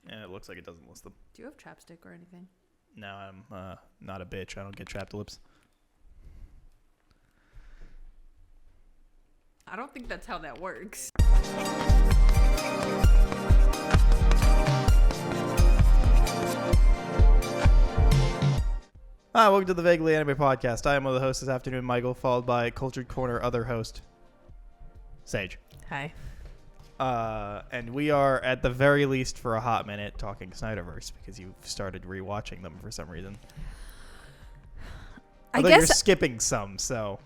And it looks like it doesn't list them. Do you have chapstick or anything? No, I'm not a bitch. I don't get chapped lips. I don't think that's how that works. Hi, welcome to the Vaguely Anime Podcast. I am one of the hosts this afternoon, Michael, followed by Cultured Corner other host, Sage. Hi. And we are, at the very least, for a hot minute, talking Snyderverse, because you've started rewatching them for some reason. Although you're skipping some, so...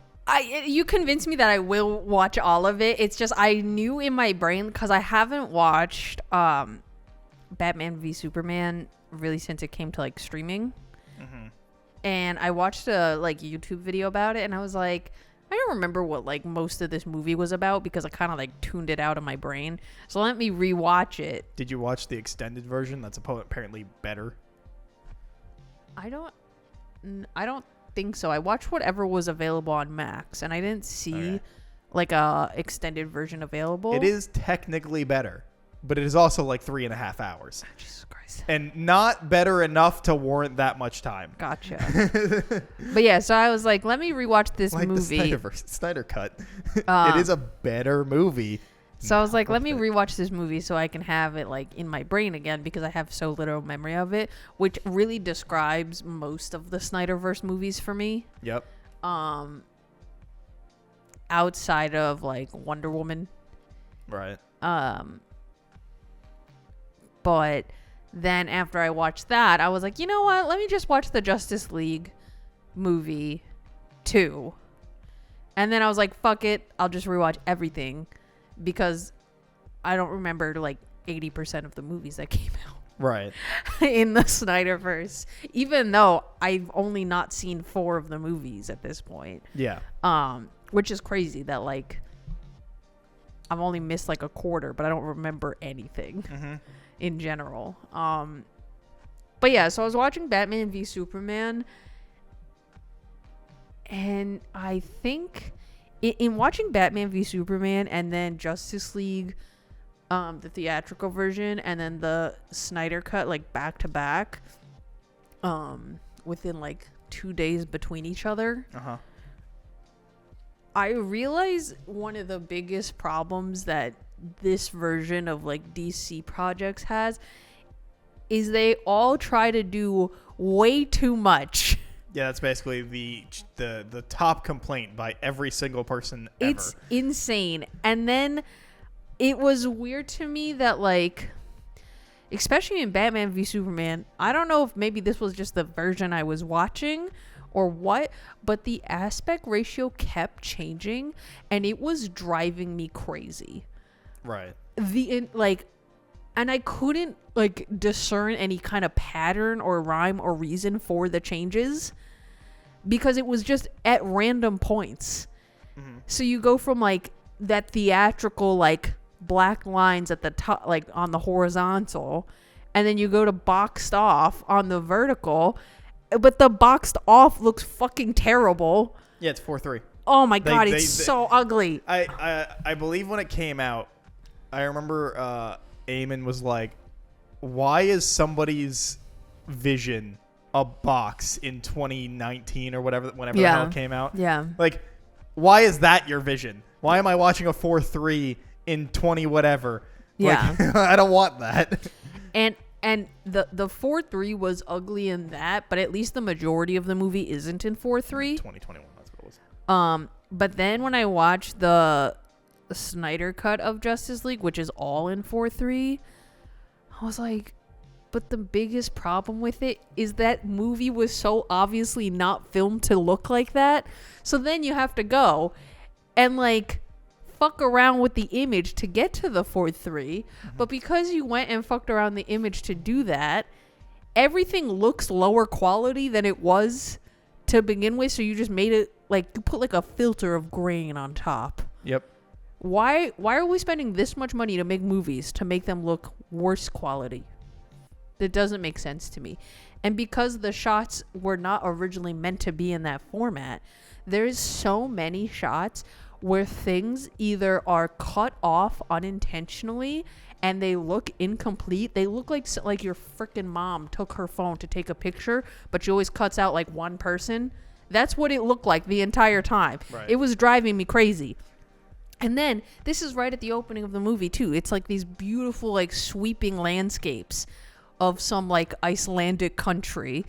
You convinced me that I will watch all of it. It's just I knew in my brain, because I haven't watched Batman v Superman really since it came to, like, streaming. Mm-hmm. And I watched a, like, YouTube video about it, and I was like... I don't remember what, like, most of this movie was about because I kind of, like, tuned it out of my brain. So let me rewatch it. Did you watch the extended version? That's apparently better. I don't think so. I watched whatever was available on Max, and I didn't see, like, a extended version available. It is technically better, but it is also, like, 3.5 hours. Oh, Jesus Christ. And not better enough to warrant that much time. Gotcha. But yeah, so I was like, let me rewatch this movie. Like the Snyder Cut. It is a better movie. So I was like, let me rewatch this movie so I can have it, like, in my brain again because I have so little memory of it, which really describes most of the Snyderverse movies for me. Yep. Outside of, like, Wonder Woman. Right. But then after I watched that, I was like, you know what? Let me just watch the Justice League movie too. And then I was like, fuck it. I'll just rewatch everything because I don't remember like 80% of the movies that came out. Right. In the Snyderverse. Even though I've only not seen 4 of the movies at this point. Yeah. Which is crazy that like I've only missed like a quarter, but I don't remember anything. Mm-hmm. In general. But yeah, so I was watching Batman v Superman, and I think in watching Batman v Superman and then Justice League, the theatrical version, and then the Snyder Cut like back to back, within like 2 days between each other. I realize one of the biggest problems that this version of like DC projects has is they all try to do way too much. Yeah, that's basically the top complaint by every single person ever. It's insane. And then it was weird to me that like, especially in Batman v Superman, I don't know if maybe this was just the version I was watching or what, but the aspect ratio kept changing and it was driving me crazy. Right. And I couldn't like discern any kind of pattern or rhyme or reason for the changes because it was just at random points. Mm-hmm. So you go from like that theatrical like black lines at the top, like on the horizontal, and then you go to boxed off on the vertical, but the boxed off looks fucking terrible. Yeah, it's 4:3. Oh my god, it's so ugly. I believe when it came out, I remember Eamon was like, why is somebody's vision a box in 2019 or whenever the hell it came out? Yeah. Like, why is that your vision? Why am I watching a 4:3 in 20 whatever? Yeah. Like, I don't want that. And the 4:3 was ugly in that, but at least the majority of the movie isn't in 4:3. 2021, that's what it was. But then when I watched the Snyder Cut of Justice League, which is all in 4:3, I was like, but the biggest problem with it is that movie was so obviously not filmed to look like that. So then you have to go and like fuck around with the image to get to the 4:3. Mm-hmm. But because you went and fucked around the image to do that, everything looks lower quality than it was to begin with. So you just made it like you put like a filter of grain on top. Yep. Why are we spending this much money to make movies to make them look worse quality? That doesn't make sense to me. And because the shots were not originally meant to be in that format, there's so many shots where things either are cut off unintentionally and they look incomplete. They look like your freaking mom took her phone to take a picture, but she always cuts out like one person. That's what it looked like the entire time. Right. It was driving me crazy. And then this is right at the opening of the movie too. It's like these beautiful like sweeping landscapes of some like Icelandic country.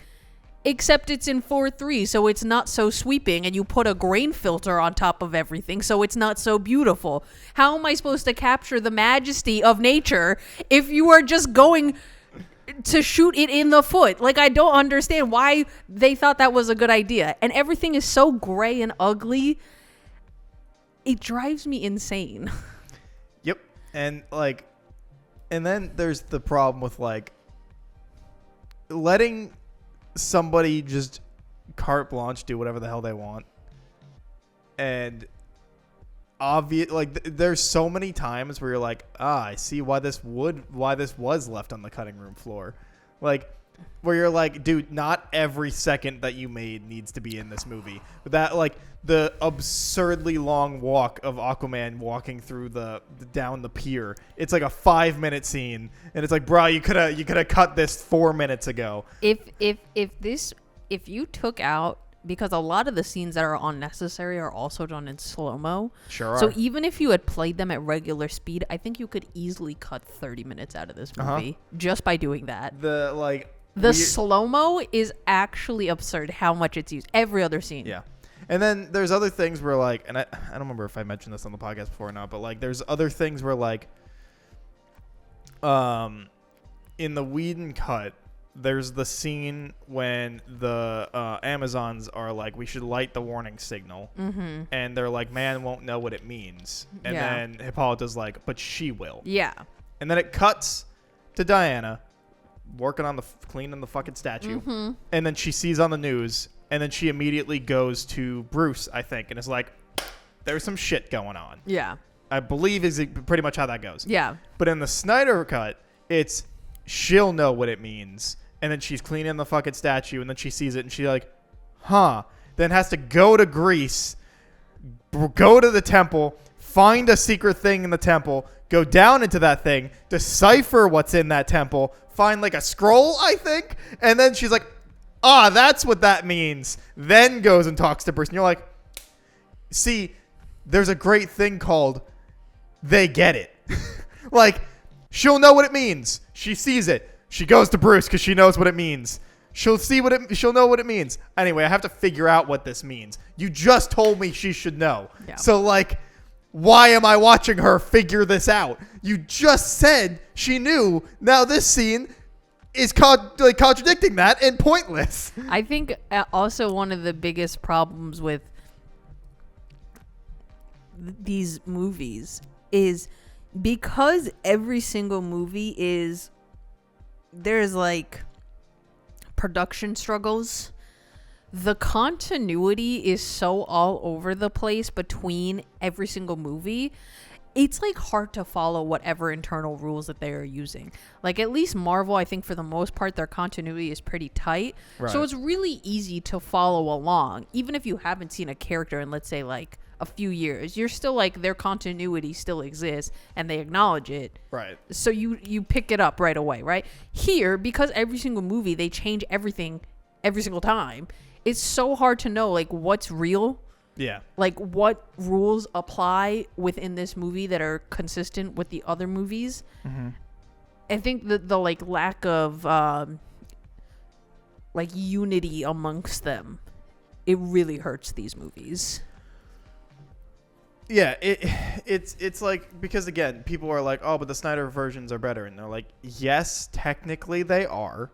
Except it's in 4:3, so it's not so sweeping, and you put a grain filter on top of everything, so it's not so beautiful. How am I supposed to capture the majesty of nature if you are just going to shoot it in the foot? Like, I don't understand why they thought that was a good idea. And everything is so gray and ugly. It drives me insane. Yep. And then there's the problem with like letting somebody just carte blanche do whatever the hell they want. And there's so many times where you're like, I see why this was left on the cutting room floor. Like, where you're like, dude, not every second that you made needs to be in this movie. But that, like, the absurdly long walk of Aquaman walking through down the pier. It's like a 5-minute scene, and it's like, bro, you could have cut this 4 minutes ago. If you took out, because a lot of the scenes that are unnecessary are also done in slow-mo. Sure So are. even if you had played them at regular speed, I think you could easily cut 30 minutes out of this movie just by doing that. The slow-mo is actually absurd how much it's used. Every other scene. Yeah. And then there's other things where, like, and I don't remember if I mentioned this on the podcast before or not, but, like, there's other things where, like, in the Whedon cut, there's the scene when the Amazons are like, we should light the warning signal. Mm-hmm. And they're like, man won't know what it means. And then Hippolyta's like, but she will. Yeah. And then it cuts to Diana working on cleaning the fucking statue. Mm-hmm. And then she sees on the news, and then she immediately goes to Bruce, I think, and is like, there's some shit going on. Yeah. I believe is pretty much how that goes. Yeah. But in the Snyder cut, it's she'll know what it means. And then she's cleaning the fucking statue, and then she sees it, and she's like, huh. Then has to go to Greece, go to the temple, find a secret thing in the temple, go down into that thing, decipher what's in that temple, find like a scroll, I think, and then she's like, that's what that means. Then goes and talks to Bruce, and you're like, see, there's a great thing called they get it. Like, she'll know what it means. She sees it. She goes to Bruce because she knows what it means. She'll know what it means. Anyway, I have to figure out what this means. You just told me she should know. Yeah. So, like, why am I watching her figure this out? You just said she knew. Now this scene is contradicting that and pointless. I think also one of the biggest problems with these movies is because every single movie there's like production struggles. The continuity is so all over the place between every single movie. It's like hard to follow whatever internal rules that they are using. Like, at least Marvel, I think for the most part, their continuity is pretty tight. Right. So it's really easy to follow along. Even if you haven't seen a character in, let's say, like a few years, you're still like, their continuity still exists and they acknowledge it. Right. So you pick it up right away, right? Here, because every single movie, they change everything every single time, it's so hard to know, like, what's real. Yeah. Like, what rules apply within this movie that are consistent with the other movies. Mm-hmm. I think the like lack of like unity amongst them, it really hurts these movies. Yeah, it's like, because again, people are like, oh, but the Snyder versions are better, and they're like, yes, technically they are,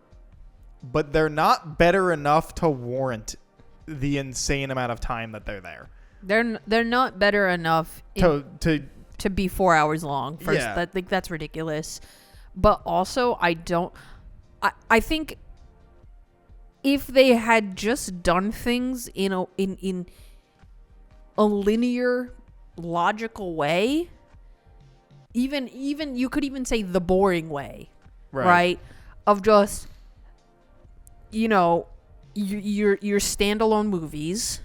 but they're not better enough to warrant the insane amount of time that they're there. They're not better enough to be 4 hours long. First, yeah. That's ridiculous. But also, I think if they had just done things in a linear, logical way, even you could even say the boring way, right? Of just, your standalone movies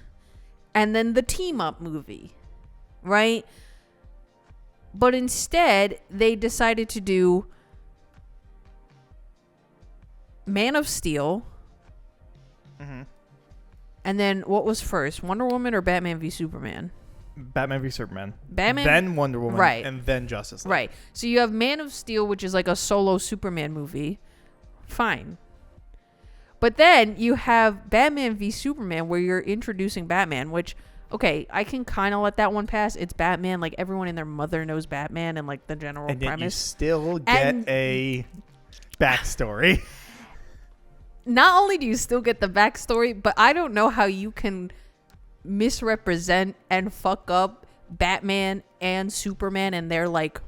and then the team up movie, right? But instead, they decided to do Man of Steel. Mm-hmm. And then what was first, Wonder Woman or Batman v Superman? Batman v Superman. Batman, then Wonder Woman, right? And then Justice League. Right. So you have Man of Steel, which is like a solo Superman movie. Fine. But then you have Batman v Superman, where you're introducing Batman, which, okay, I can kind of let that one pass. It's Batman. Like, everyone and their mother knows Batman and, like, the general and yet premise. you still get a backstory. Not only do you still get the backstory, but I don't know how you can misrepresent and fuck up Batman and Superman and their, like,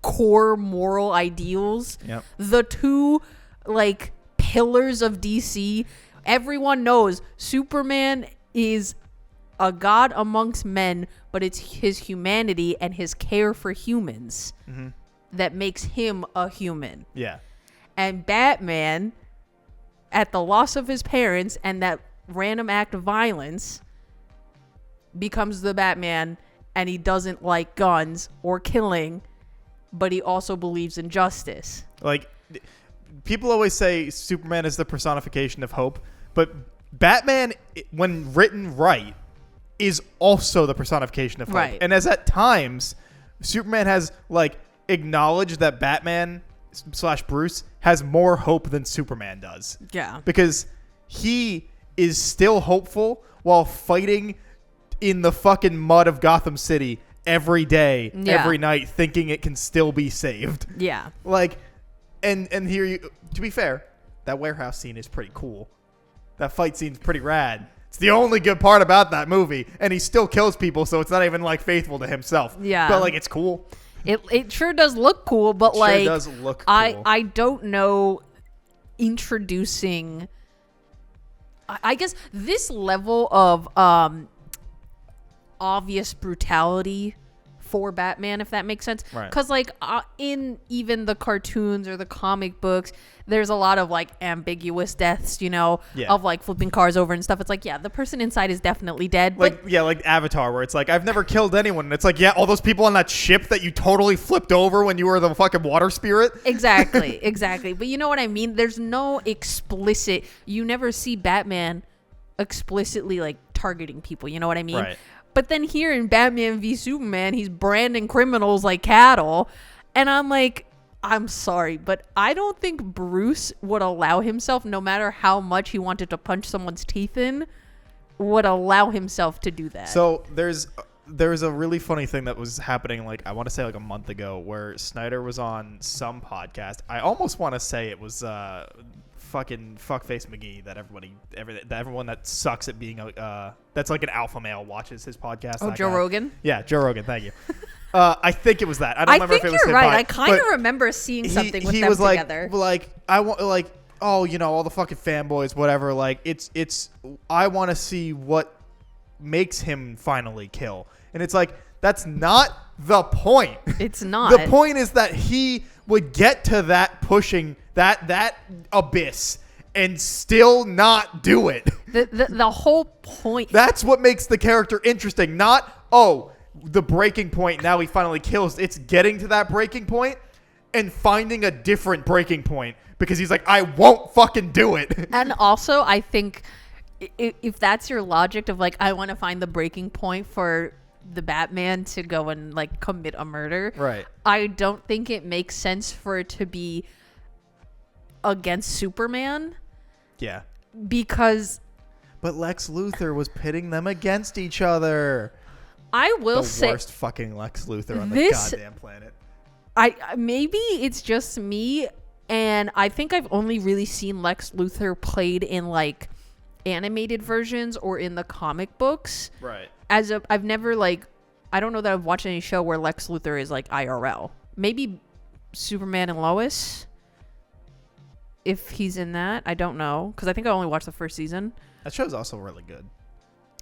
core moral ideals. Yep. The two, like, pillars of DC. Everyone knows Superman is a god amongst men, but it's his humanity and his care for humans that makes him a human. Yeah. And Batman, at the loss of his parents and that random act of violence, becomes the Batman, and he doesn't like guns or killing, but he also believes in justice. Like, people always say Superman is the personification of hope, but Batman, when written right, is also the personification of hope. Right. And as at times, Superman has, like, acknowledged that Batman / Bruce has more hope than Superman does. Yeah. Because he is still hopeful while fighting in the fucking mud of Gotham City every day, every night, thinking it can still be saved. Yeah. Like, and here you, to be fair, that warehouse scene is pretty cool. That fight scene's pretty rad. It's the only good part about that movie, and he still kills people, so it's not even, like, faithful to himself. Yeah. But, like, it's cool. It sure does look cool, but, like, sure does look cool. I don't know, introducing, I guess, this level of obvious brutality for Batman, if that makes sense. Right. Because, like, in even the cartoons or the comic books, there's a lot of, like, ambiguous deaths, you know, of, like, flipping cars over and stuff. It's like, yeah, the person inside is definitely dead. Like, but yeah, like Avatar, where it's like, I've never killed anyone. And it's like, yeah, all those people on that ship that you totally flipped over when you were the fucking water spirit. Exactly. But you know what I mean? There's no explicit, you never see Batman explicitly, like, targeting people. You know what I mean? Right. But then here in Batman v Superman, he's branding criminals like cattle. And I'm like, I'm sorry, but I don't think Bruce would allow himself, no matter how much he wanted to punch someone's teeth in, would allow himself to do that. So there's a really funny thing that was happening, like, I want to say like a month ago, where Snyder was on some podcast. I almost want to say it was fucking Fuckface McGee, that everyone that sucks at being that's like an alpha male watches his podcast. Oh, Joe Rogan? Yeah, Joe Rogan. Thank you. I think it was that. I don't remember if it was you're him. Right. I kind of remember seeing something with them was together. Like I want, like, oh, you know, all the fucking fanboys, whatever. Like, it's I want to see what makes him finally kill. And it's like, that's not the point. It's not. The point is that he would get to that pushing that abyss and still not do it. The whole point. That's what makes the character interesting. Not, oh, the breaking point, now he finally kills. It's getting to that breaking point and finding a different breaking point, because he's like, I won't fucking do it. And also, I think if that's your logic of, like, I want to find the breaking point for the Batman to go and, like, commit a murder, right? I don't think it makes sense for it to be against Superman. Yeah. Because but Lex Luthor was pitting them against each other. I will say, the worst fucking Lex Luthor on the goddamn planet. Maybe it's just me, and I think I've only really seen Lex Luthor played in, like, animated versions or in the comic books. Right. I've never, like, I don't know that I've watched any show where Lex Luthor is, like, IRL. Maybe Superman and Lois, if he's in that. I don't know, because I think I only watched the first season. That show's also really good.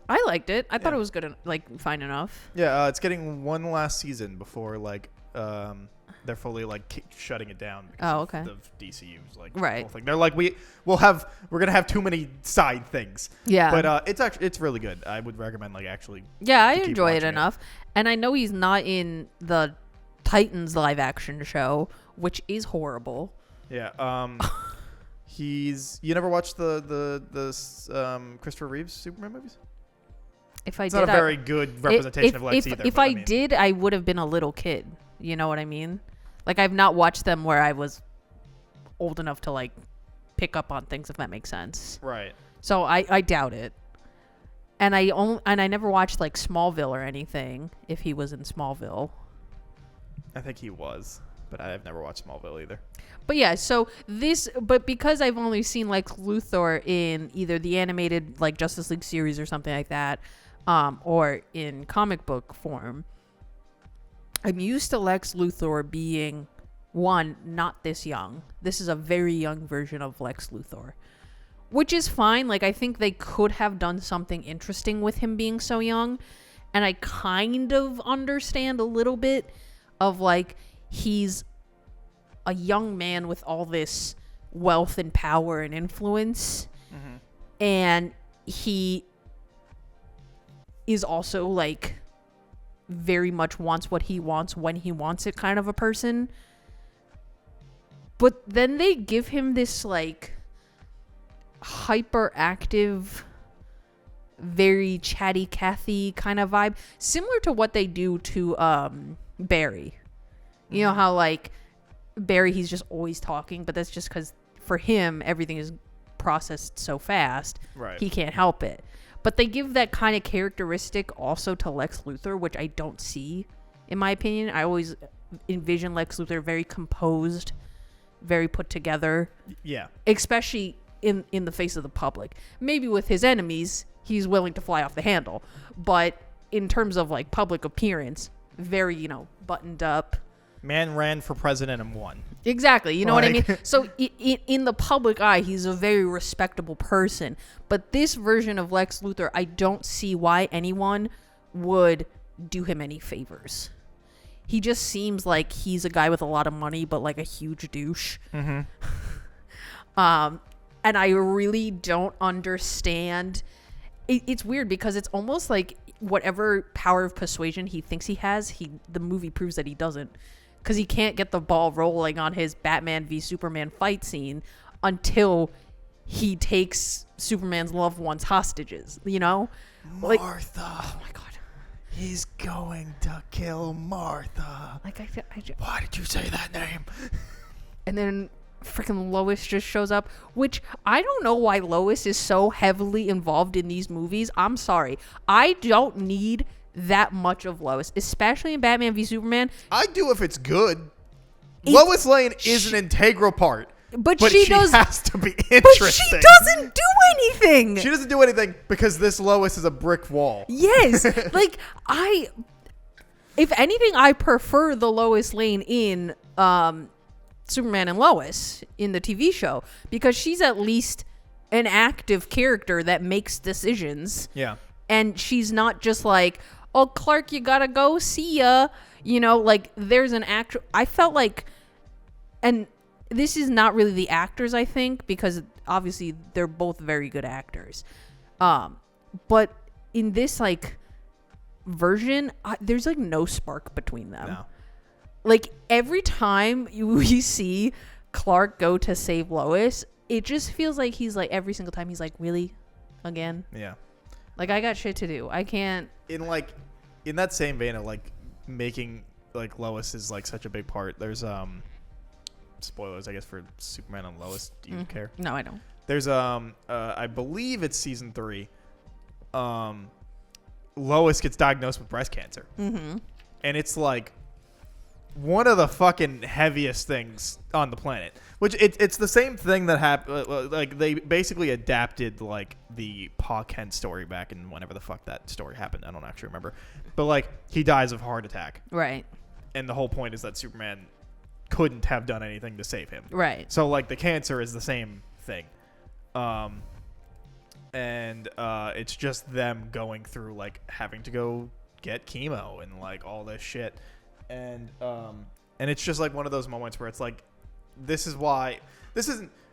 I liked it. I thought it was good, like, fine enough. Yeah, it's getting one last season before, like, they're fully, like, shutting it down because of DCU's, like, whole thing. They're like, we're gonna have too many side things. Yeah. But it's really good. I would recommend, like, actually. Yeah, I enjoy it enough. And I know he's not in the Titans live action show, which is horrible. Yeah. You never watched the Christopher Reeves Superman movies? If I It's did, not a very good representation of Lex either. If but I did, I would have been a little kid. You know what I mean? Like, I've not watched them where I was old enough to, like, pick up on things, if that makes sense. Right. So I doubt it. And I never watched, like, Smallville or anything, if he was in Smallville. I think he was, but I've never watched Smallville either. But yeah, but because I've only seen Lex Luthor in either the animated, like, Justice League series or something like that, or in comic book form, I'm used to Lex Luthor being, one, not this young. This is a very young version of Lex Luthor, which is fine. Like, I think they could have done something interesting with him being so young, and I kind of understand a little bit of, like, he's a young man with all this wealth and power and influence, and he is also, like, very much wants what he wants when he wants it kind of a person. But then they give him this, like, hyperactive, very chatty Cathy kind of vibe, similar to what they do to Barry. You know how, like, Barry, he's just always talking, but that's just because for him everything is processed so fast, right? He can't help it. But they give that kind of characteristic also to Lex Luthor, which I don't see, in my opinion. I always envision Lex Luthor very composed, very put together. Yeah. Especially in the face of the public. Maybe with his enemies, he's willing to fly off the handle. But in terms of, like, public appearance, very, buttoned up. Man ran for president and won. Exactly. You know what I mean? So in the public eye, he's a very respectable person. But this version of Lex Luthor, I don't see why anyone would do him any favors. He just seems like he's a guy with a lot of money, but, like, a huge douche. Mm-hmm. And I really don't understand. It's weird because it's almost like whatever power of persuasion he thinks he has, the movie proves that he doesn't. Because he can't get the ball rolling on his Batman v Superman fight scene until he takes Superman's loved ones hostages, Martha. Like, oh my God. He's going to kill Martha. Like, why did you say that name? And then freaking Lois just shows up, which I don't know why Lois is so heavily involved in these movies. I'm sorry. I don't need that much of Lois, especially in Batman v Superman. I do if it's good. Lois Lane is an integral part. But she has to be interesting. But she doesn't do anything. She doesn't do anything because this Lois is a brick wall. Yes. Like, if anything, I prefer the Lois Lane in Superman and Lois in the TV show, because she's at least an active character that makes decisions. Yeah. And she's not just like, oh, Clark, you gotta go, see ya. Like, there's an actor. I felt like, and this is not really the actors, I think, because obviously they're both very good actors. But in this, like, version, there's, like, no spark between them. No. Like, every time you see Clark go to save Lois, it just feels like he's, like, every single time he's like, really? Again? Yeah. Like, I got shit to do. I can't. In that same vein of, like, making, like, Lois is, like, such a big part, there's, spoilers, I guess, for Superman and Lois. Do you care? No, I don't. There's, I believe it's season 3. Lois gets diagnosed with breast cancer. Mm-hmm. And it's, like, one of the fucking heaviest things on the planet. Which it's the same thing that happened. Like, they basically adapted, like, the Pa Kent story back in whenever the fuck that story happened. I don't actually remember. But, like, he dies of a heart attack. Right. And the whole point is that Superman couldn't have done anything to save him. Right. So, like, the cancer is the same thing. And it's just them going through, like, having to go get chemo and, like, all this shit. And it's just, like, one of those moments where it's like,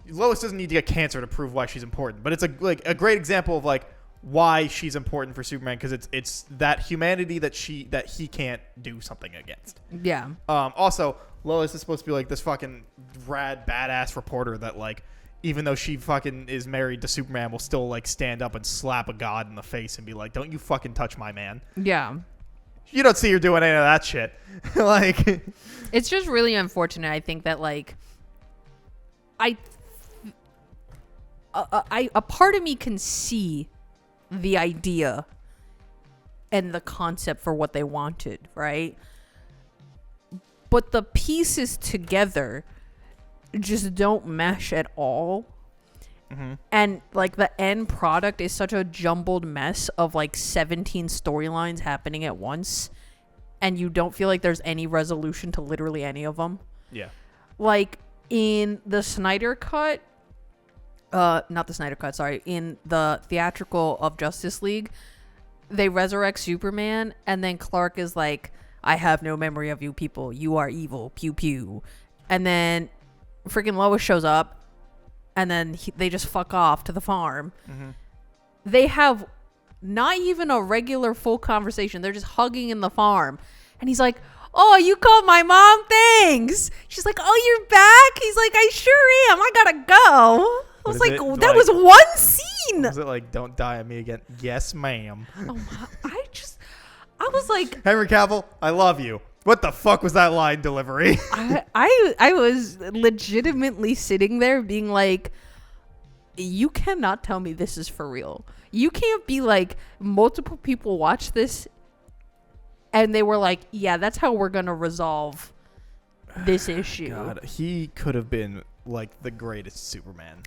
Lois doesn't need to get cancer to prove why she's important, but it's a great example of, like, why she's important for Superman, because it's that humanity that he can't do something against. Yeah. Also, Lois is supposed to be like this fucking rad badass reporter that like, even though she fucking is married to Superman, will still like stand up and slap a god in the face and be like, "Don't you fucking touch my man." Yeah. You don't see her doing any of that shit. Like, it's just really unfortunate. I think that like, a part of me can see the idea and the concept for what they wanted, right? But the pieces together just don't mesh at all. Mm-hmm. And like the end product is such a jumbled mess of like 17 storylines happening at once, and you don't feel like there's any resolution to literally any of them. Yeah. Like in the Snyder cut, not the Snyder cut, sorry, in the theatrical of Justice League, they resurrect Superman, and then Clark is like, "I have no memory of you people. You are evil. Pew pew." And then freaking Lois shows up, and then they just fuck off to the farm. Mm-hmm. They have not even a regular full conversation. They're just hugging in the farm. And he's like, "Oh, you called my mom? Thanks." She's like, "Oh, you're back?" He's like, "I sure am. I gotta go." I was like, that was one scene. Was it like, "Don't die on me again"? Yes, ma'am. Oh, I was like, Henry Cavill, I love you. What the fuck was that line delivery? I was legitimately sitting there being like, you cannot tell me this is for real. You can't be like, multiple people watch this and they were like, yeah, that's how we're gonna resolve this issue. God, he could have been like the greatest Superman.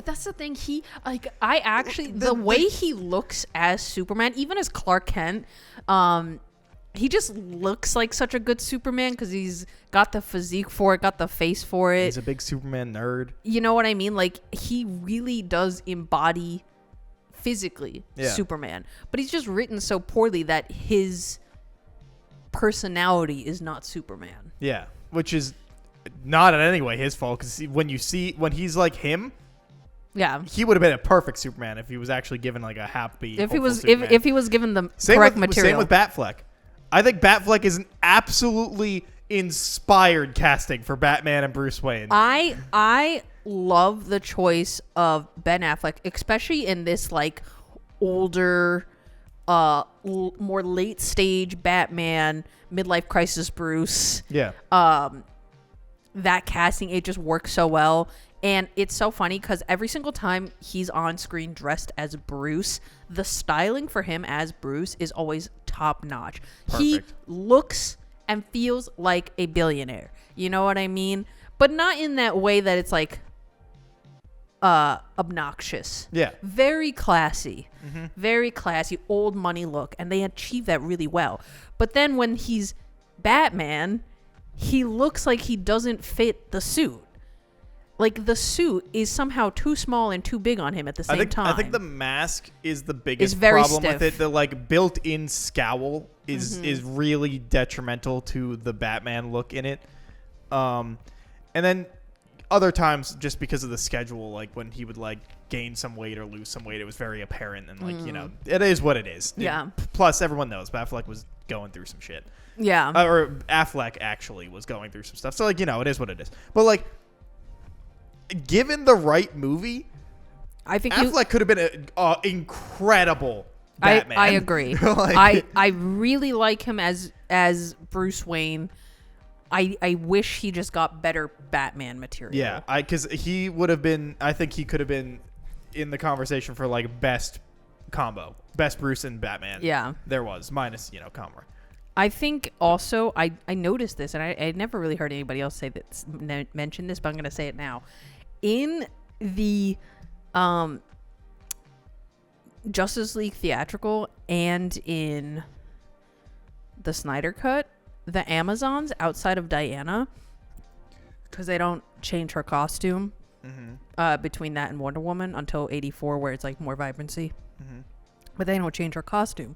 That's the thing. I actually, the way he looks as Superman, even as Clark Kent, he just looks like such a good Superman because he's got the physique for it, got the face for it. He's a big Superman nerd. You know what I mean? Like, he really does embody physically Superman. But he's just written so poorly that his personality is not Superman. Yeah, which is not in any way his fault, because when he's like him, yeah, he would have been a perfect Superman if he was actually given like a happy. If he was Superman. if he was given the correct material. Same with Batfleck. I think Batfleck is an absolutely inspired casting for Batman and Bruce Wayne. I love the choice of Ben Affleck, especially in this like older, more late stage Batman, midlife crisis Bruce. Yeah. That casting, it just works so well. And it's so funny because every single time he's on screen dressed as Bruce, the styling for him as Bruce is always top notch. He looks and feels like a billionaire. You know what I mean? But not in that way that it's like obnoxious. Yeah. Very classy. Mm-hmm. Very classy, old money look. And they achieve that really well. But then when he's Batman, he looks like he doesn't fit the suit. Like, the suit is somehow too small and too big on him at the same time. I think the mask is the biggest very problem stiff. with it. The like built-in scowl is really detrimental to the Batman look in it. And then other times, just because of the schedule, like when he would like gain some weight or lose some weight, it was very apparent, and like you know, it is what it is. Yeah. Plus, everyone knows Batfleck was going through some shit. Yeah. Or Affleck actually was going through some stuff. So like, you know, it is what it is. But like, given the right movie, I think Affleck could have been an incredible Batman. I agree. Like, I really like him as Bruce Wayne. I wish he just got better Batman material. Yeah, because he would have been. I think he could have been in the conversation for like best combo, best Bruce and Batman. Yeah, there was minus Conroy. I think also I noticed this, and I never really heard anybody else say this, mention this, but I'm gonna say it now. In the Justice League theatrical and in the Snyder cut, the Amazons outside of Diana, because they don't change her costume between that and Wonder Woman until 84, where it's like more vibrancy, but they don't change her costume.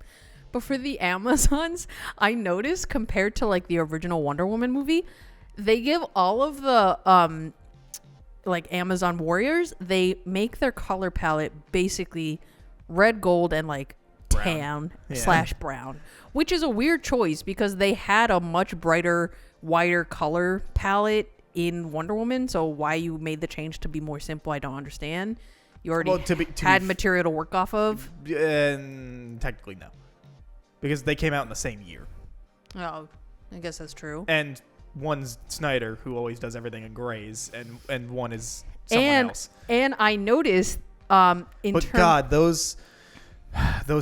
But for the Amazons, I noticed compared to like the original Wonder Woman movie, they give all of the like Amazon warriors, they make their color palette basically red, gold, and like Brown. tan Yeah. / brown, which is a weird choice because they had a much brighter, wider color palette in Wonder Woman. So why you made the change to be more simple, I don't understand. You already Well, to had be material to work off of. And technically no, because they came out in the same year, Oh, I guess that's true. and one's Snyder, who always does everything in grays, and one is someone else. And I noticed But God, those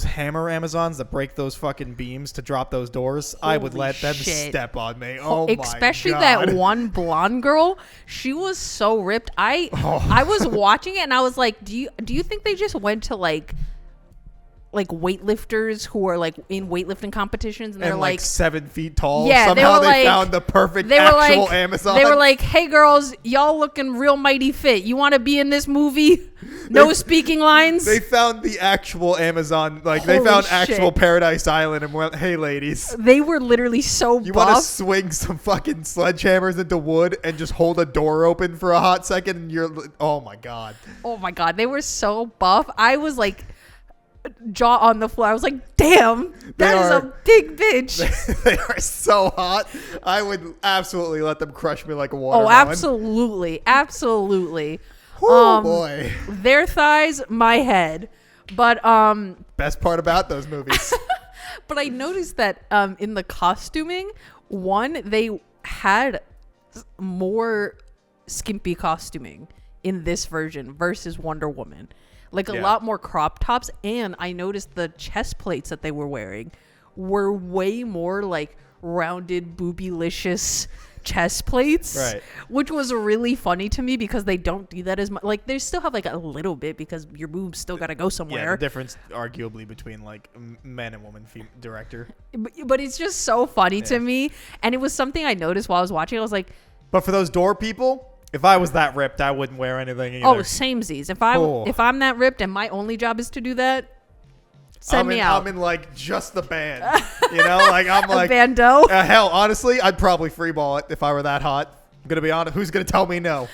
hammer Amazons that break those fucking beams to drop those doors, I would Holy let them shit. step on me. Oh especially my God. that one blonde girl, she was so ripped. I was watching it and I was like, do you think they just went to like weightlifters who are like in weightlifting competitions and they're and like 7 feet tall. Yeah, Somehow they they were found the perfect they were actual like Amazon. they were like, hey girls, y'all looking real mighty fit, you want to be in this movie? No speaking lines. They found the actual Amazon, like they Holy found shit. actual Paradise Island and went, hey ladies, They were literally so you want to buff. swing some fucking sledgehammers into wood and just hold a door open for a hot second and you're, oh my God. Oh my God, they were so buff. I was like jaw on the floor. I was like, damn, that is a big bitch. They are so hot. I would absolutely let them crush me like a Oh, watermelon. absolutely. Absolutely. Oh boy. Their thighs, my head. But Best part about those movies. but I noticed that in the costuming, they had more skimpy costuming in this version versus Wonder Woman. Like a Yeah. lot more crop tops, and I noticed the chest plates that they were wearing were way more like rounded, boobylicious chest plates, Right. which was really funny to me because they don't do that as much. Like they still have like a little bit because your boobs still got to go Yeah, somewhere. the difference arguably between like man and woman director. But it's just so funny to Yeah. me, and it was something I noticed while I was watching. I was like, But for those door people, if I was that ripped, I wouldn't wear anything either. "Oh, samesies." Oh. If I'm that ripped and my only job is to do that, send me out. I'm in like just the band, you know, like I'm like Bando. hell. Honestly, I'd probably freeball it if I were that hot. I'm gonna be honest. Who's gonna tell me no?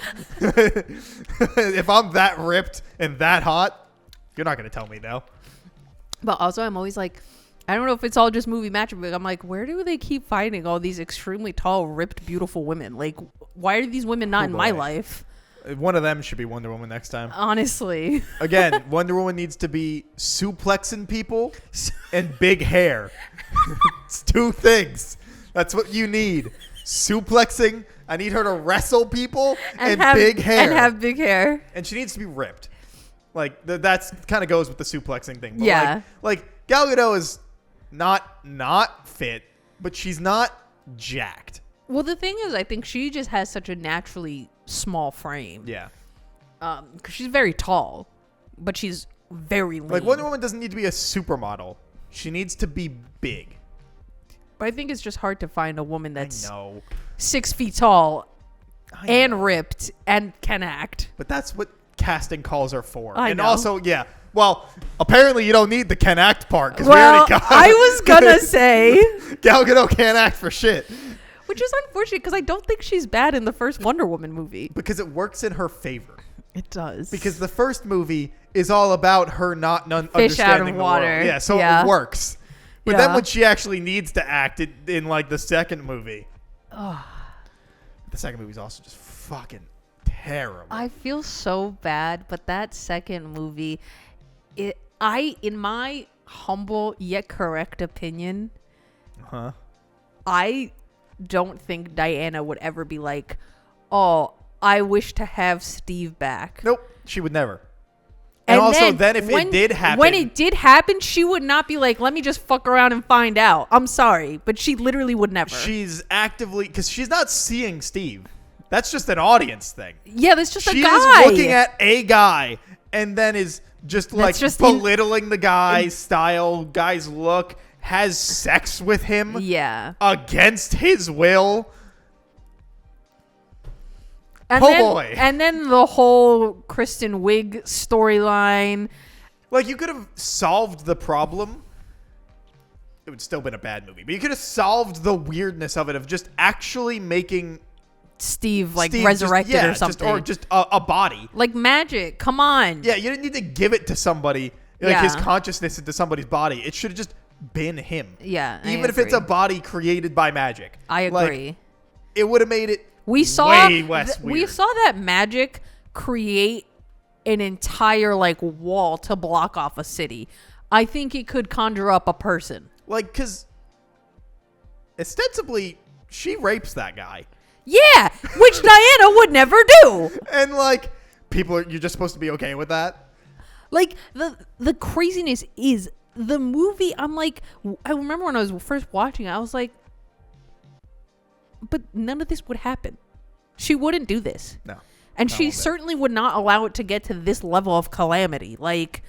If I'm that ripped and that hot, you're not gonna tell me no. But also, I'm always like, I don't know if it's all just movie magic, but I'm like, where do they keep finding all these extremely tall, ripped, beautiful women? Like, why are these women not in my boy. life? One of them should be Wonder Woman next time. Honestly. Again, Wonder Woman needs to be suplexing people and big hair. It's 2 things. That's what you need. Suplexing. I need her to wrestle people and have big hair. And have big hair. And she needs to be ripped. Like that's kind of goes with the suplexing thing. But Yeah. Like Gal Gadot is not fit, but she's not jacked. Well, the thing is, I think she just has such a naturally small frame. Yeah. Because she's very tall, but she's very lean. Like Wonder Woman doesn't need to be a supermodel. She needs to be big. But I think it's just hard to find a woman I that's know. 6 feet tall I and know. ripped and can act. But that's what casting calls are for. I and know. also, yeah. Well, apparently you don't need the can act part because we Well, already got I was gonna say, Gal Gadot can't act for shit which is unfortunate because I don't think she's bad in the first Wonder Woman movie. because it works in her favor. It does. Because the first movie is all about her not Fish out of understanding the water. world. Yeah, so Yeah. it works. But then Yeah. when she actually needs to act in like the second movie, the second movie is also just fucking terrible. I feel so bad, but that second movie, in my humble yet correct opinion, Huh? I don't think Diana would ever be like, oh, I wish to have Steve back. Nope, she would never. And also, then if it did happen, when it did happen, she would not be like, let me just fuck around and find out. I'm sorry, but she literally would never. she's actively because she's not seeing Steve. That's just an audience thing. Yeah, that's just a She guy. is looking at a guy and then is just like just belittling the guy's style, guy's look, has sex with him Yeah. against his will. And Oh, then, boy. And then the whole Kristen Wiig storyline. Like, you could have solved the problem. It would still been a bad movie, but you could have solved the weirdness of it of just actually making Steve like Steve resurrected just, yeah, or something. just a body. Like magic. Come on. Yeah, you didn't need to give it to somebody like his Yeah. consciousness into somebody's body. It should have just been him. Yeah. I Even if it's a agree. body created by magic. I agree. Like, it would have made it We saw way less weird. we saw that magic create an entire like wall to block off a city. I think it could conjure up a person. Like, because ostensibly, she rapes that guy. Yeah, which Diana would never do. And, like, you're just supposed to be okay with that? Like the craziness is the movie. I'm like, I remember when I was first watching it, I was like, but none of this would happen. She wouldn't do this. No. And Not she one bit. certainly would not allow it to get to this level of calamity. Like,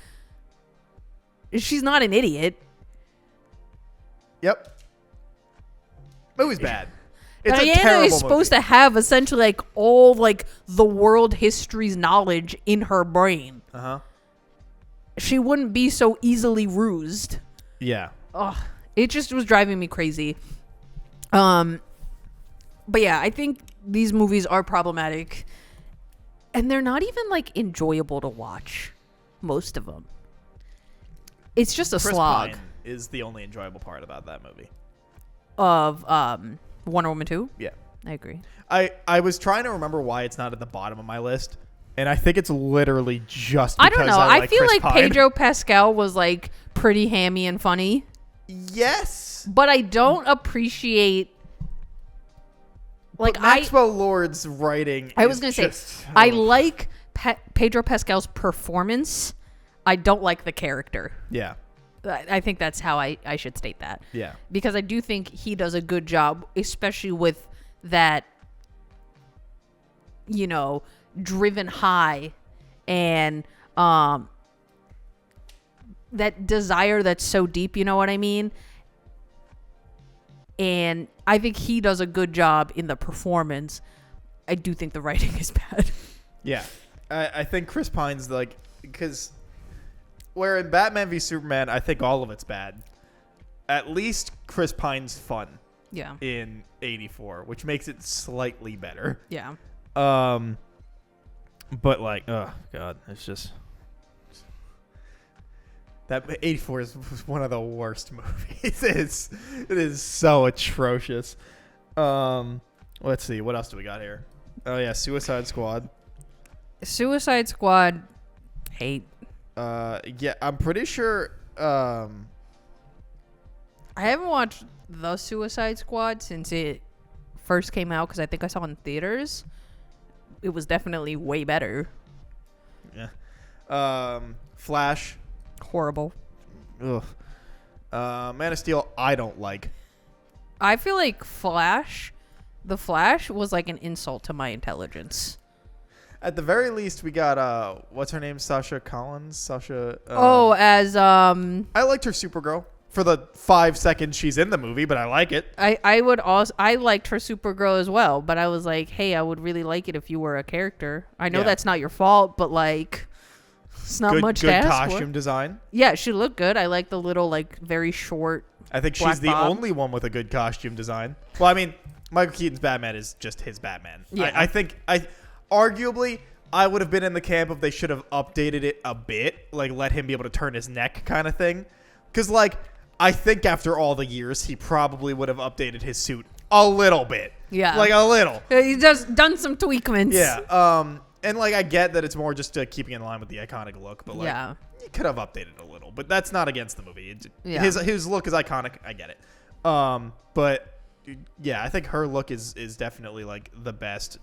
she's not an idiot. Yep. Movie's bad. It's a Diana terrible is supposed movie. to have essentially like all like the world history's knowledge in her brain. Uh-huh. She wouldn't be so easily rused. Yeah. Ugh, it just was driving me crazy. But yeah, I think these movies are problematic, and they're not even like enjoyable to watch. Most of them. It's just a Chris slog. Pine is the only enjoyable part about that movie. Of Wonder Woman 2. Yeah. I agree. I was trying to remember why it's not at the bottom of my list, and I think it's literally just I because don't know. I I feel Chris like Pine. Pedro Pascal was like pretty hammy and funny, Yes. but I don't appreciate like But Maxwell Lord's writing. I was is gonna say just, I like Pedro Pascal's performance. I don't like the character. Yeah. I think that's how I should state that. Yeah. Because I do think he does a good job, especially with that, you know, driven high and that desire that's so deep, you know what I mean? And I think he does a good job in the performance. I do think the writing is bad. Yeah. I think Chris Pine's like, because where in Batman v Superman, I think all of it's bad. At least Chris Pine's fun Yeah. in 84, which makes it slightly better. Yeah. But like, oh god, it's just that 84 is one of the worst movies. It is so atrocious. Let's see, what else do we got here? Oh yeah, Suicide Squad. Suicide Squad, hate. Yeah, I'm pretty sure. I haven't watched The Suicide Squad since it first came out because I think I saw it in theaters. It was definitely way better. Yeah. Flash. Horrible. Ugh. Man of Steel. I don't like. I feel like The Flash was like an insult to my intelligence. At the very least, we got what's her name? Sasha Collins. Sasha. I I liked her Supergirl for the 5 seconds she's in the movie, but I like it. would also I liked her Supergirl as well, but I was like, hey, I would really like it if you were a character. I know Yeah. that's not your fault, but like, it's not much Good to ask costume for. design. Yeah, she looked good. I like the little like very short. I think Black she's the Bob. only one with a good costume design. Well, I mean, Michael Keaton's Batman is just his Batman. Yeah. I think arguably I would have been in the camp of they should have updated it a bit, like let him be able to turn his neck kind of thing. Because like I think after all the years, he probably would have updated his suit a little bit. Yeah. Like a little. He just done some tweakments. Yeah. And like I get that it's more just keeping in line with the iconic look, but like Yeah. you could have updated a little. But that's not against the movie. Yeah. His look is iconic. I get it. But yeah, I think her look is definitely like the best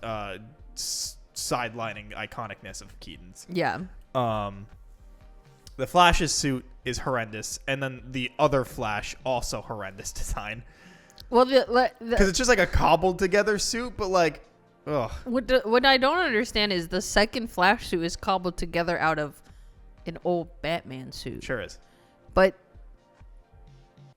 sidelining iconicness of Keaton's. Yeah. The Flash's suit is horrendous, and then the other Flash also horrendous design Well, because it's just like a cobbled together suit, but like, ugh. what I don't understand is the second Flash suit is cobbled together out of an old Batman suit. Sure is. But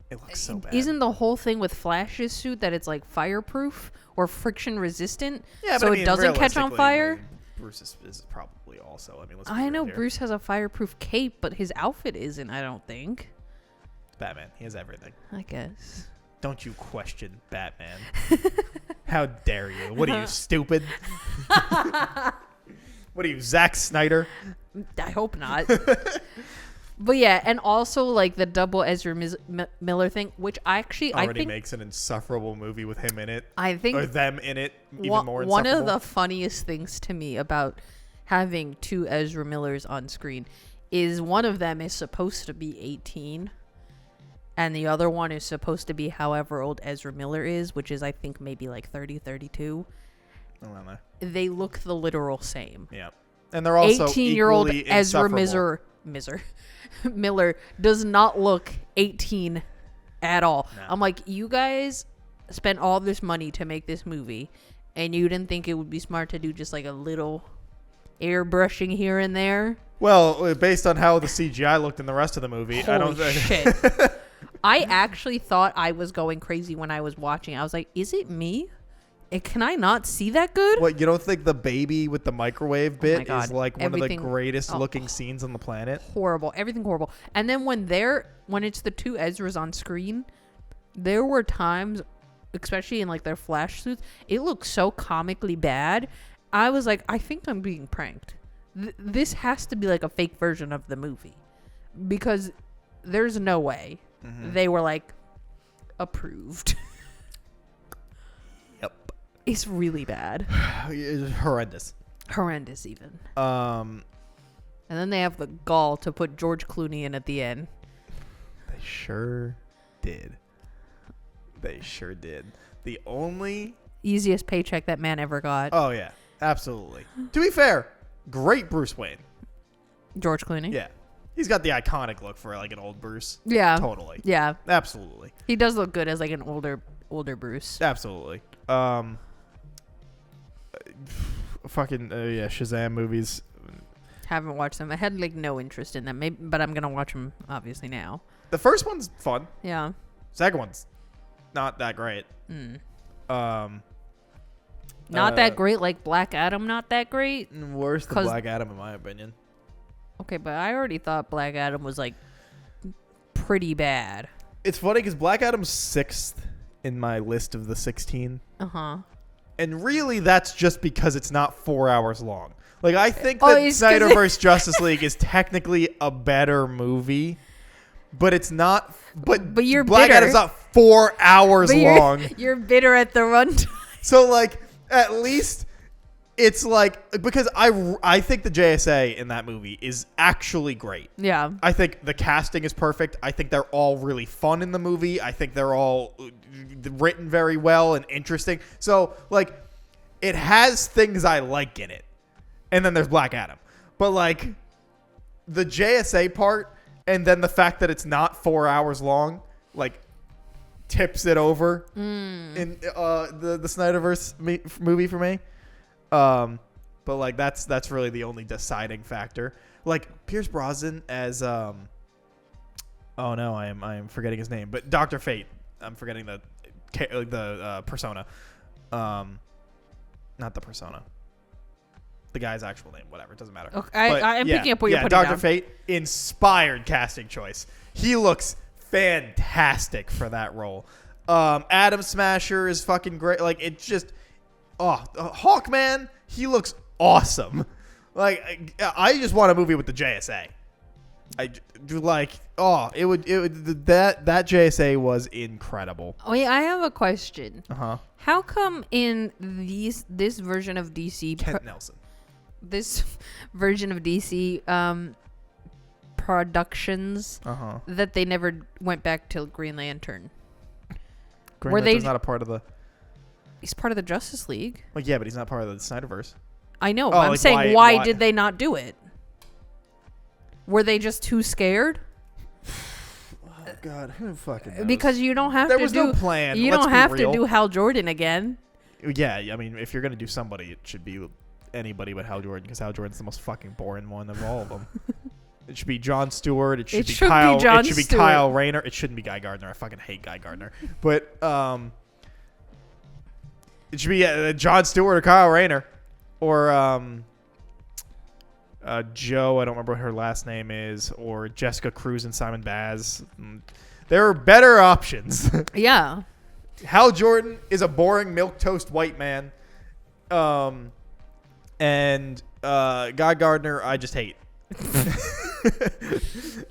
It looks so bad. isn't the whole thing with Flash's suit that it's like fireproof or friction resistant, Yeah, so but I it mean, doesn't catch on realistically, fire? Bruce is probably also. I mean, let's be I real know here. Bruce has a fireproof cape, but his outfit isn't, I don't think. Batman. He has everything. I guess. Don't you question Batman. How dare you? What are you, stupid? What are you, Zack Snyder? I hope not. But yeah, and also like the double Ezra Miller thing, which I Already think makes an insufferable movie with him in it. I think Or them in it, even more insufferable. one of the funniest things to me about having two Ezra Millers on screen is one of them is supposed to be 18 and the other one is supposed to be however old Ezra Miller is, which is I think maybe like 30, 32. Around there. They look the literal same. Yeah. And they're also 18-year-old equally Ezra insufferable. Miller does not look 18 at all. No. I'm like, you guys spent all this money to make this movie and you didn't think it would be smart to do just like a little airbrushing here and there? Well, based on how the CGI looked in the rest of the movie, Holy I don't think. shit. I actually thought I was going crazy when I was watching. I was like, is it me? Can I not see that good? What, you don't think the baby with the microwave bit God. is like one of the Everything- greatest looking scenes on the planet? Horrible. Everything horrible. And then when it's the two Ezras on screen, there were times, especially in like their flash suits, it looked so comically bad. I was like, I think I'm being pranked. This has to be like a fake version of the movie because there's no way they were like approved. Yep. It's really bad. It's horrendous. Horrendous even. Um, And then they have the gall to put George Clooney in at the end. They sure did. They sure did. The only... Easiest paycheck that man ever got. Oh, yeah. Absolutely. To be fair, great Bruce Wayne. George Clooney? Yeah. He's got the iconic look for like an old Bruce. Yeah. Totally. Yeah. Absolutely. He does look good as like an older Bruce. Absolutely. Fucking yeah, Shazam movies. Haven't watched them. I had like no interest in them. Maybe, but I'm gonna watch them obviously now. The first one's fun. Yeah. Second one's not that great. Not that great. Like Black Adam, not that great. Worse than 'Cause- Black Adam, in my opinion. Okay, but I already thought Black Adam was like pretty bad. It's funny because Black Adam's 6th in my list of the 16. And really, that's just because it's not 4 hours long. Like, I think that Snyderverse Justice League is technically a better movie, but it's not. But you're Black bitter. Adam's not 4 hours long. You're bitter at the runtime. So, like, at least it's like, because I think the JSA in that movie is actually great. Yeah. I think the casting is perfect. I think they're all really fun in the movie. I think they're all written very well and interesting. So, like, it has things I like in it. And then there's Black Adam. But, like, the JSA part and then the fact that it's not 4 hours long, like, tips it over in the Snyderverse movie for me. But like that's really the only deciding factor. Like Pierce Brosnan as oh no, I am forgetting his name, but Dr. Fate. I'm forgetting the persona. Not the persona. The guy's actual name, whatever, it doesn't matter. Okay, I'm picking up what you're putting Dr. down. Fate, inspired casting choice. He looks fantastic for that role. Atom Smasher is fucking great. Like, it's just, Hawkman, he looks awesome. Like, I just want a movie with the JSA. That JSA was incredible. Oh yeah, I have a question. Uh-huh. How come in this version of DC, Kent Nelson. this version of DC productions, that they never went back to Green Lantern? Green Lantern's not a part of the... He's part of the Justice League. Well, yeah, but he's not part of the Snyderverse. I know. Oh, I'm like saying, why why did they not do it? Were they just too scared? Oh, God, who fucking knows? Because you don't have There to was do... no plan. You Let's don't be have real. to do Hal Jordan again. Yeah, I mean, if you're going to do somebody, it should be anybody but Hal Jordan, because Hal Jordan's the most fucking boring one of all of them. It should be Jon Stewart. It should be Kyle. It should be Kyle Rayner. It shouldn't be Guy Gardner. I fucking hate Guy Gardner. But it should be Jon Stewart or Kyle Rayner, or Joe. I don't remember what her last name is, or Jessica Cruz and Simon Baz. There are better options. Yeah. Hal Jordan is a boring milquetoast white man, and Guy Gardner I just hate.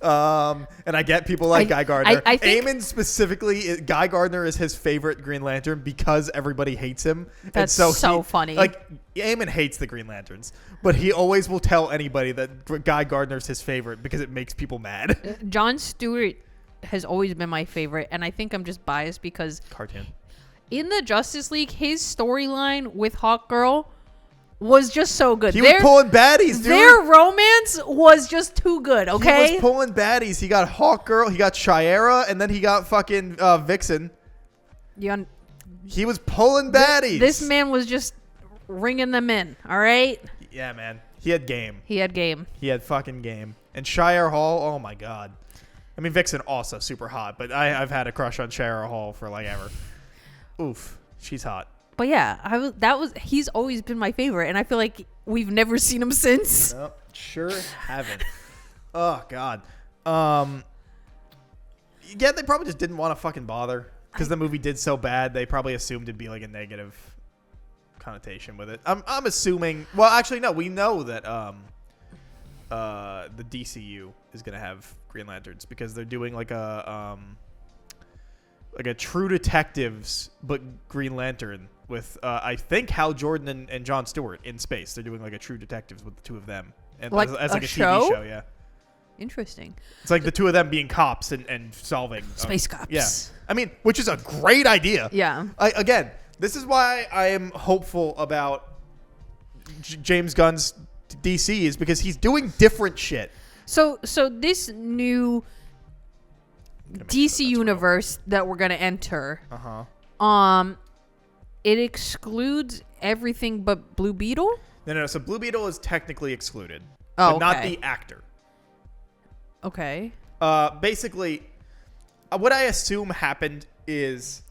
And I get people like Guy Gardner. I think Eamon specifically, Guy Gardner is his favorite Green Lantern because everybody hates him. That's and so funny. Like, Eamon hates the Green Lanterns, but he always will tell anybody that Guy Gardner's his favorite because it makes people mad. Jon Stewart has always been my favorite, and I think I'm just biased because Cartoon. in the Justice League, his storyline with Hawkgirl was just so good. He was pulling baddies, dude. Their romance was just too good, okay? He was pulling baddies. He got Hawkgirl, he got Shiera, and then he got fucking Vixen. He was pulling baddies. This man was just ringing them in, all right? Yeah, man. He had game. He had game. He had fucking game. And Shire Hall, oh my god. I mean, Vixen also super hot, but I've had a crush on Shire Hall for like ever. Oof, she's hot. But yeah, he's always been my favorite, and I feel like we've never seen him since. Nope, sure haven't. Oh god. Yeah, they probably just didn't want to fucking bother because the movie did so bad. They probably assumed it'd be like a negative connotation with it. I'm assuming. Well, actually, no. We know that the DCU is gonna have Green Lanterns because they're doing like a True Detectives but Green Lantern with I think Hal Jordan and Jon Stewart in space. They're doing like a True Detectives with the two of them, and Like as like a show? TV show. Yeah, Interesting. it's like the two of them being cops and solving Space cops. Yeah, I mean, which is a great idea. Yeah. Again, this is why I am hopeful about James Gunn's DC is because he's doing different shit. So this new DC universe that we're gonna enter, it excludes everything but Blue Beetle. No. So Blue Beetle is technically excluded, Oh, but not okay. the actor. Okay. Basically, what I assume happened is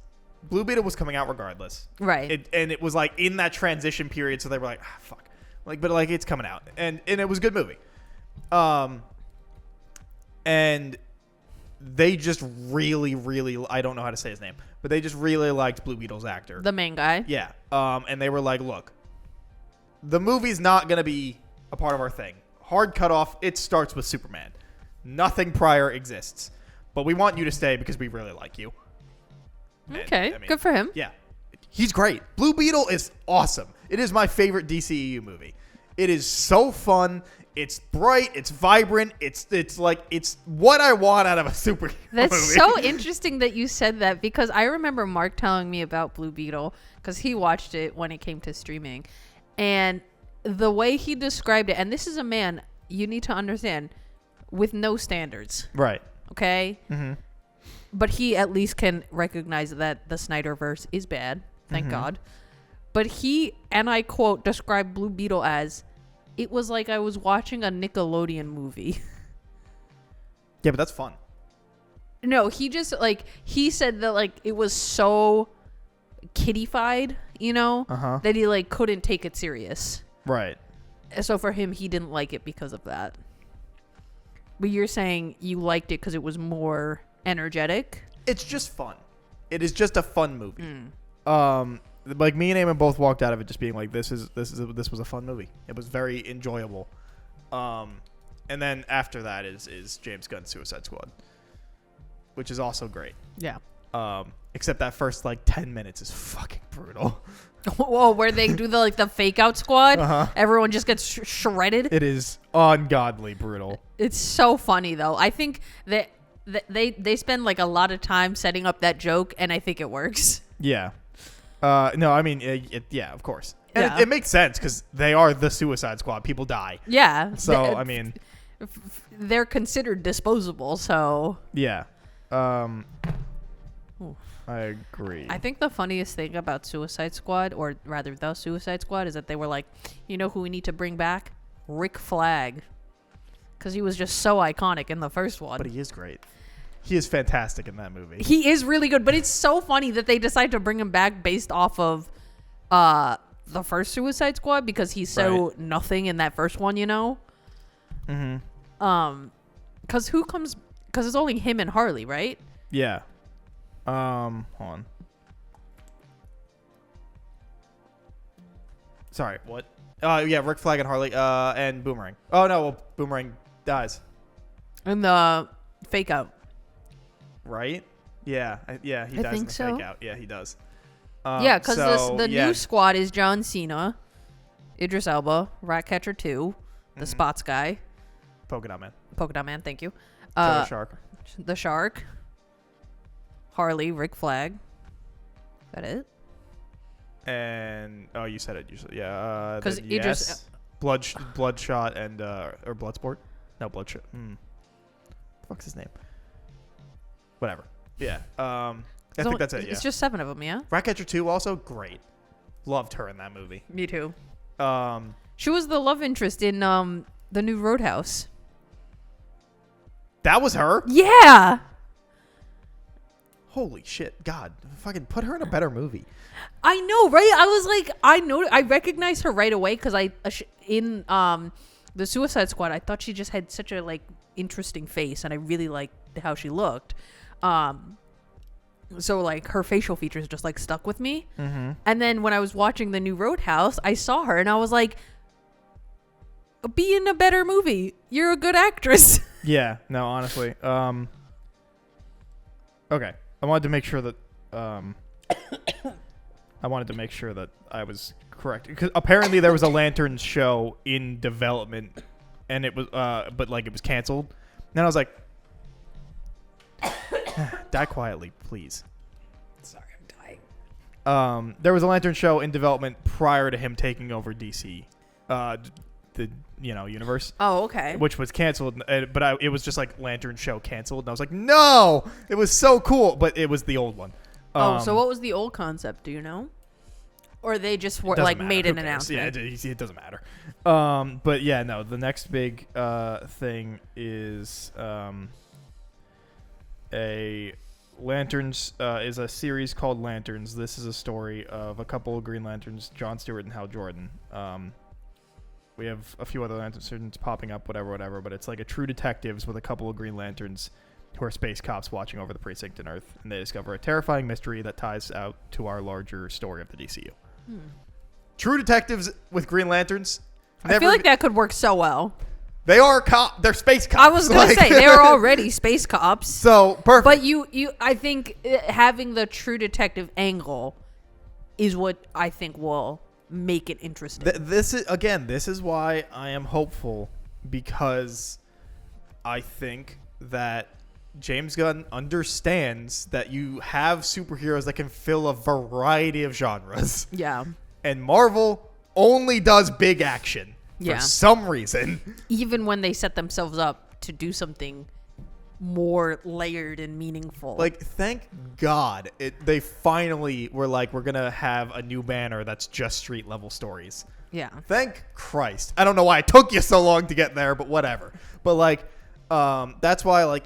Blue Beetle was coming out regardless, Right. and it was like in that transition period, so they were like, fuck, like, but like it's coming out, and it was a good movie, and they just really, I don't know how to say his name, but they just really liked Blue Beetle's actor, The main guy. yeah, and they were like, look, the movie's not gonna be a part of our thing. Hard cutoff. It starts with Superman. Nothing prior exists, but we want you to stay because we really like you. Okay. I mean, Good for him. Yeah, he's great. Blue Beetle is awesome. It is my favorite DCEU movie. It is so fun. It's bright. It's vibrant. It's what I want out of a superhero That's movie. so interesting that you said that because I remember Mark telling me about Blue Beetle because he watched it when it came to streaming, and the way he described it, and this is a man you need to understand with no standards, Right. okay? Mm-hmm. But he at least can recognize that the Snyderverse is bad, thank God. But he, and I quote, described Blue Beetle as, it was like I was watching a Nickelodeon movie. Yeah, but that's fun. No, he just, like, he said that, like, it was so kiddified, you know, that he, like, couldn't take it serious. Right. So for him, he didn't like it because of that. But you're saying you liked it because it was more energetic? It's just fun. It is just a fun movie. Like me and Eamon both walked out of it just being like, this was a fun movie. It was very enjoyable. And then after that is James Gunn's Suicide Squad, which is also great. Yeah. Except that first like 10 minutes is fucking brutal. Whoa, where they do the fake out squad? Everyone just gets shredded. It is ungodly brutal. It's so funny though. I think that they spend like a lot of time setting up that joke, and I think it works. Yeah. No, I mean, yeah, of course. And Yeah. it makes sense because they are the Suicide Squad. People die. Yeah. So, I mean, they're considered disposable, so. yeah. I agree. I think the funniest thing about Suicide Squad, or rather the Suicide Squad, is that they were like, you know who we need to bring back? Rick Flag. Because he was just so iconic in the first one. But he is great. He is fantastic in that movie. He is really good, but it's so funny that they decide to bring him back based off of the first Suicide Squad because he's so nothing in that first one, you know? Because it's only him and Harley, right? Yeah. Hold on. Sorry, what? Yeah, Rick Flag and Harley, and Boomerang. Oh, no, well, Boomerang dies. And the Fake Out. Right? Yeah, yeah, he I does. think in the so. Fake Out. Yeah, he does. Yeah, because the yeah. new squad is John Cena, Idris Elba, Ratcatcher 2, the Spots guy, Polka Dot Man, Polka Man, thank you. Killer Shark, The Shark, Harley, Rick Flag. Is that it? and you said it. You said, yeah. Because then Idris, Bloodshot and or Bloodsport. No, Bloodshot. Fuck's his name? Whatever. Yeah. I think that's it. Yeah. It's just 7 of them, yeah. Ratcatcher 2 also great. Loved her in that movie. Me too. Um, She was the love interest in the new Roadhouse. that was her. Yeah. Holy shit! God, fucking put her in a better movie. I know, right? I was like, I recognized her right away because in the Suicide Squad, I thought she just had such a like interesting face, and I really liked how she looked. So like her facial features just like stuck with me. Mm-hmm. And then when I was watching the new Roadhouse, I saw her and I was like, be in a better movie. You're a good actress. Yeah. No, honestly. Okay. I wanted to make sure that I was correct, because apparently there was a Lantern show in development, and it was but like it was canceled. And I was like, die quietly, please. Sorry, I'm dying. There was a Lantern show in development prior to him taking over DC, the universe. Oh, okay. Which was canceled, but it was just like Lantern show canceled, and I was like, no, it was so cool, but it was the old one. So what was the old concept? Do you know? Or they just were, doesn't like matter. made Who an cares? announcement? Yeah, it doesn't matter. But yeah, no, the next big thing is a Lanterns is a series called Lanterns. This is a story of a couple of Green Lanterns, John Stewart and Hal Jordan. We have a few other Lanterns popping up, whatever, but it's like a true detectives with a couple of Green Lanterns who are space cops watching over the precinct in Earth, and they discover a terrifying mystery that ties out to our larger story of the DCU. True detectives with Green Lanterns. I feel like that could work so well. They are they're space cops. I was gonna say they are already space cops. So perfect. But I think having the true detective angle is what I think will make it interesting. This is why I am hopeful, because I think that James Gunn understands that you have superheroes that can fill a variety of genres. Yeah. And Marvel only does big action for Yeah. some reason. Even when they set themselves up to do something more layered and meaningful. Like, thank God they finally were like, we're going to have a new banner that's just street level stories. Yeah. Thank Christ. I don't know why it took you so long to get there, but whatever. But like, that's why, like,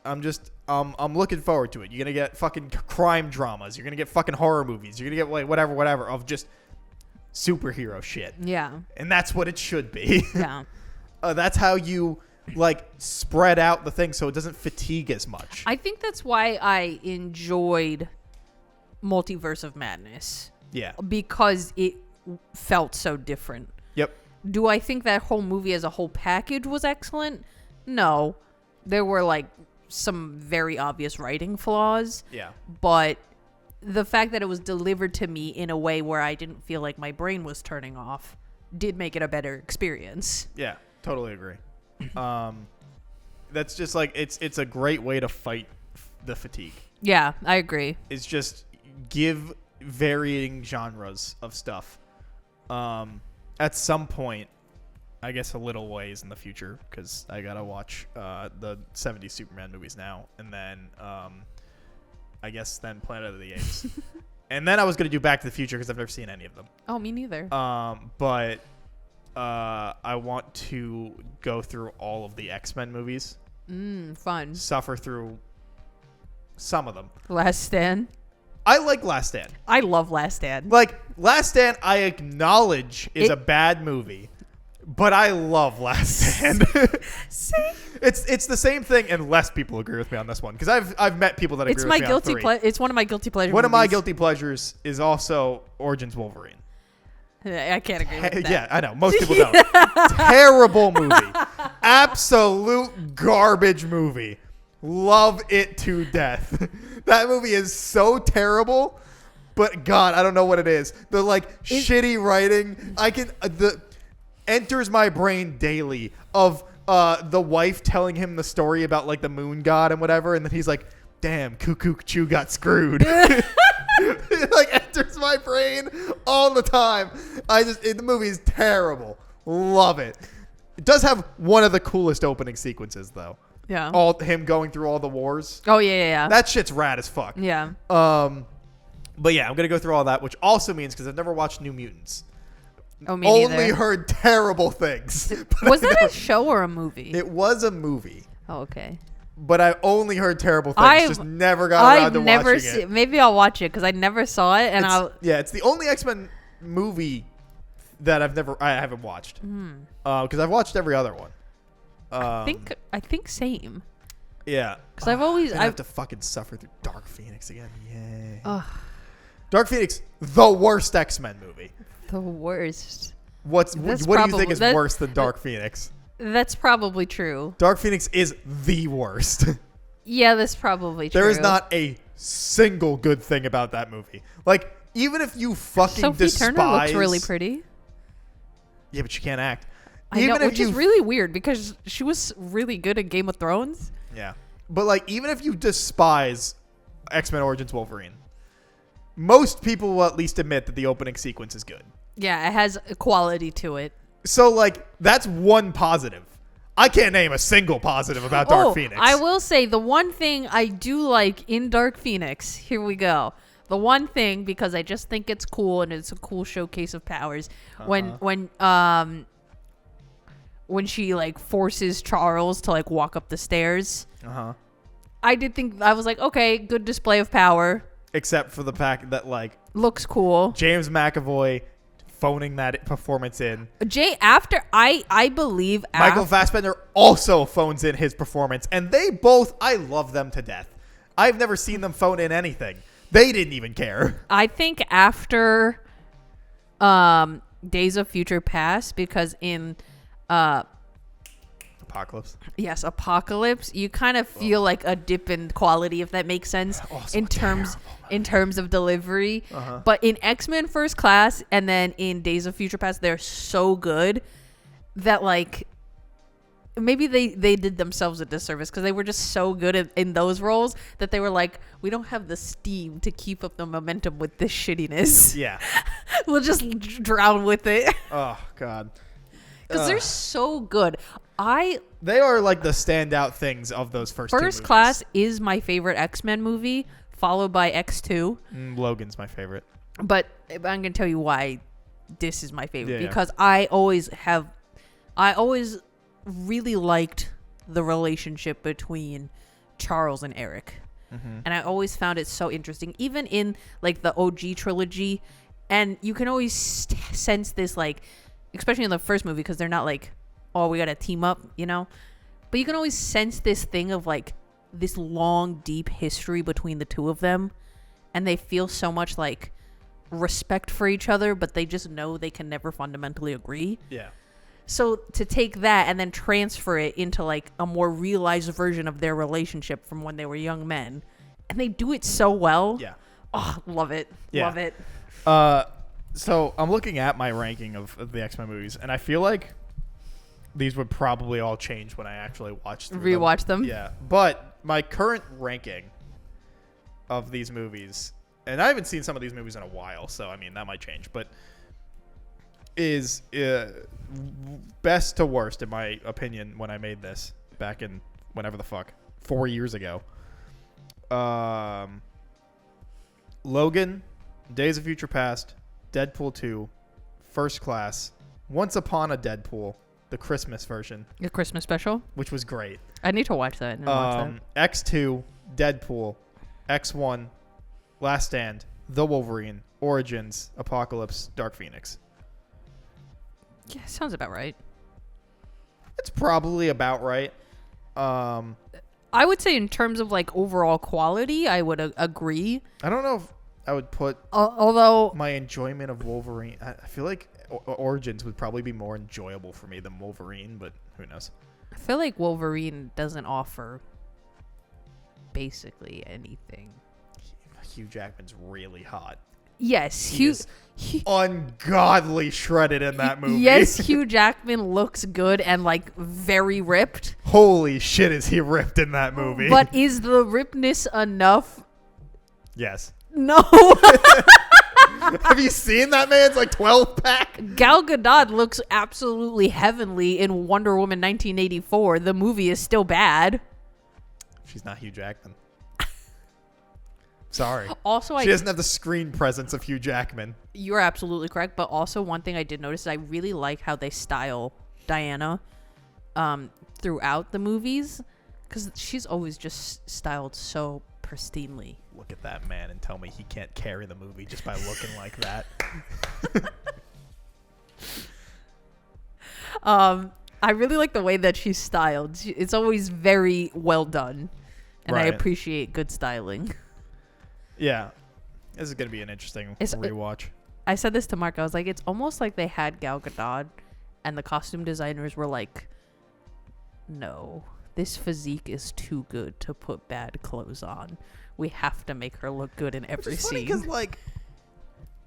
I'm looking forward to it. You're going to get fucking crime dramas. You're going to get fucking horror movies. You're going to get like whatever of just superhero shit. Yeah. And that's what it should be. Yeah. That's how you like spread out the thing so it doesn't fatigue as much. I think that's why I enjoyed Multiverse of Madness. Yeah. Because it felt so different. Yep. Do I think that whole movie as a whole package was excellent? No. There were like some very obvious writing flaws. Yeah. But the fact that it was delivered to me in a way where I didn't feel like my brain was turning off did make it a better experience. Yeah, totally agree. That's just like it's a great way to fight the fatigue. Yeah, I agree. It's just give varying genres of stuff. At some point, I guess a little ways in the future, because I gotta watch the 70s Superman movies now, and then I guess then Planet of the Apes, and then I was gonna do Back to the Future because I've never seen any of them. Oh, me neither. But I want to go through all of the X-Men movies. Fun. Suffer through some of them. Last Stand. I like Last Stand. I love Last Stand. Like, Last Stand, I acknowledge is a bad movie, but I love Last Stand. See? It's the same thing, and less people agree with me on this one, because I've met people that agree with me on three. It's one of my guilty pleasures. One of my guilty pleasures is also Origins Wolverine. I can't agree with that. Yeah, I know. Most people don't. Terrible movie. Absolute garbage movie. Love it to death. That movie is so terrible, but God, I don't know what it is. The shitty writing. Enters my brain daily of the wife telling him the story about like the moon god and whatever, and then he's like, "Damn, Cuckoo Chew got screwed." It like enters my brain all the time. The movie is terrible. Love it. It does have one of the coolest opening sequences though. Yeah. All him going through all the wars. Oh yeah. That shit's rad as fuck. Yeah. But yeah, I'm gonna go through all that, which also means because I've never watched New Mutants. Oh, me Only neither. heard terrible things. Was that a show or a movie? It was a movie. Oh, okay. But I only heard terrible things. Just never got around to watching it. Maybe I'll watch it because I never saw it, and it's the only X-Men movie that I haven't watched. Because I've watched every other one. I think same. Yeah. Because I have to fucking suffer through Dark Phoenix again. Yay. Dark Phoenix, the worst X-Men movie. The worst. What do you think is worse than Dark Phoenix? That's probably true. Dark Phoenix is the worst. Yeah, that's probably true. There is not a single good thing about that movie. Like, even if you fucking Sophie despise... Turner looks really pretty. Yeah, but she can't act. I know, which is really weird because she was really good in Game of Thrones. Yeah. But, like, even if you despise X-Men Origins Wolverine, most people will at least admit that the opening sequence is good. Yeah, it has a quality to it. So, like, that's one positive. I can't name a single positive about Dark Phoenix. I will say the one thing I do like in Dark Phoenix, here we go. The one thing, because I just think it's cool and it's a cool showcase of powers, when she like forces Charles to like walk up the stairs. I was like, okay, good display of power. Except for the fact that like looks cool. James McAvoy phoning that performance in. I believe Michael Fassbender also phones in his performance, and they both, I love them to death. I've never seen them phone in anything. They didn't even care. I think after Days of Future Past, because in Apocalypse. Yes, Apocalypse, you kind of feel like a dip in quality, if that makes sense, in terms of delivery. But in X-Men First Class and then in Days of Future Past, they're so good that like maybe they did themselves a disservice because they were just so good in those roles that they were like, we don't have the steam to keep up the momentum with this shittiness. Yeah. We'll just drown with it. Oh, God. Because they're so good. They are like the standout things of those first two movies. First Class is my favorite X-Men movie, followed by X2. Logan's my favorite. But I'm going to tell you why this is my favorite. Yeah, because I always really liked the relationship between Charles and Eric. And I always found it so interesting. Even in like the OG trilogy. And you can always sense this like, especially in the first movie, because they're not like, oh, we got to team up, you know? But you can always sense this thing of like this long, deep history between the two of them. And they feel so much like respect for each other, but they just know they can never fundamentally agree. Yeah. So to take that and then transfer it into like a more realized version of their relationship from when they were young men. And they do it so well. Yeah. Oh, love it. Yeah. Love it. So I'm looking at my ranking of the X-Men movies, and I feel like these would probably all change when I actually rewatch them. Yeah, but my current ranking of these movies, and I haven't seen some of these movies in a while, so I mean that might change, but is best to worst in my opinion when I made this back in whenever the fuck 4 years ago. Logan, Days of Future Past, Deadpool 2, First Class, Once Upon a Deadpool, the Christmas version. The Christmas special? Which was great. I need to watch that. X2, Deadpool, X1, Last Stand, The Wolverine, Origins, Apocalypse, Dark Phoenix. Yeah, sounds about right. It's probably about right. I would say in terms of like overall quality, I would agree. I don't know if I would put although my enjoyment of Wolverine. I feel like Origins would probably be more enjoyable for me than Wolverine, but who knows? I feel like Wolverine doesn't offer basically anything. Hugh Jackman's really hot. Yes, He is ungodly shredded in that movie. Yes, Hugh Jackman looks good and like very ripped. Holy shit, is he ripped in that movie? But is the rippedness enough? Yes. No. Have you seen that man's like 12-pack? Gal Gadot looks absolutely heavenly in Wonder Woman 1984. The movie is still bad. She's not Hugh Jackman. Sorry. Also, she doesn't have the screen presence of Hugh Jackman. You're absolutely correct. But also, one thing I did notice is I really like how they style Diana throughout the movies, because she's always just styled so pristinely. Look at that man and tell me he can't carry the movie just by looking like that. I really like the way that she's styled. It's always very well done, and I Right. appreciate good styling. Yeah. This is going to be an interesting rewatch. I said this to Mark. I was like, it's almost like they had Gal Gadot, and the costume designers were like, no, this physique is too good to put bad clothes on. We have to make her look good in every scene. Because, like,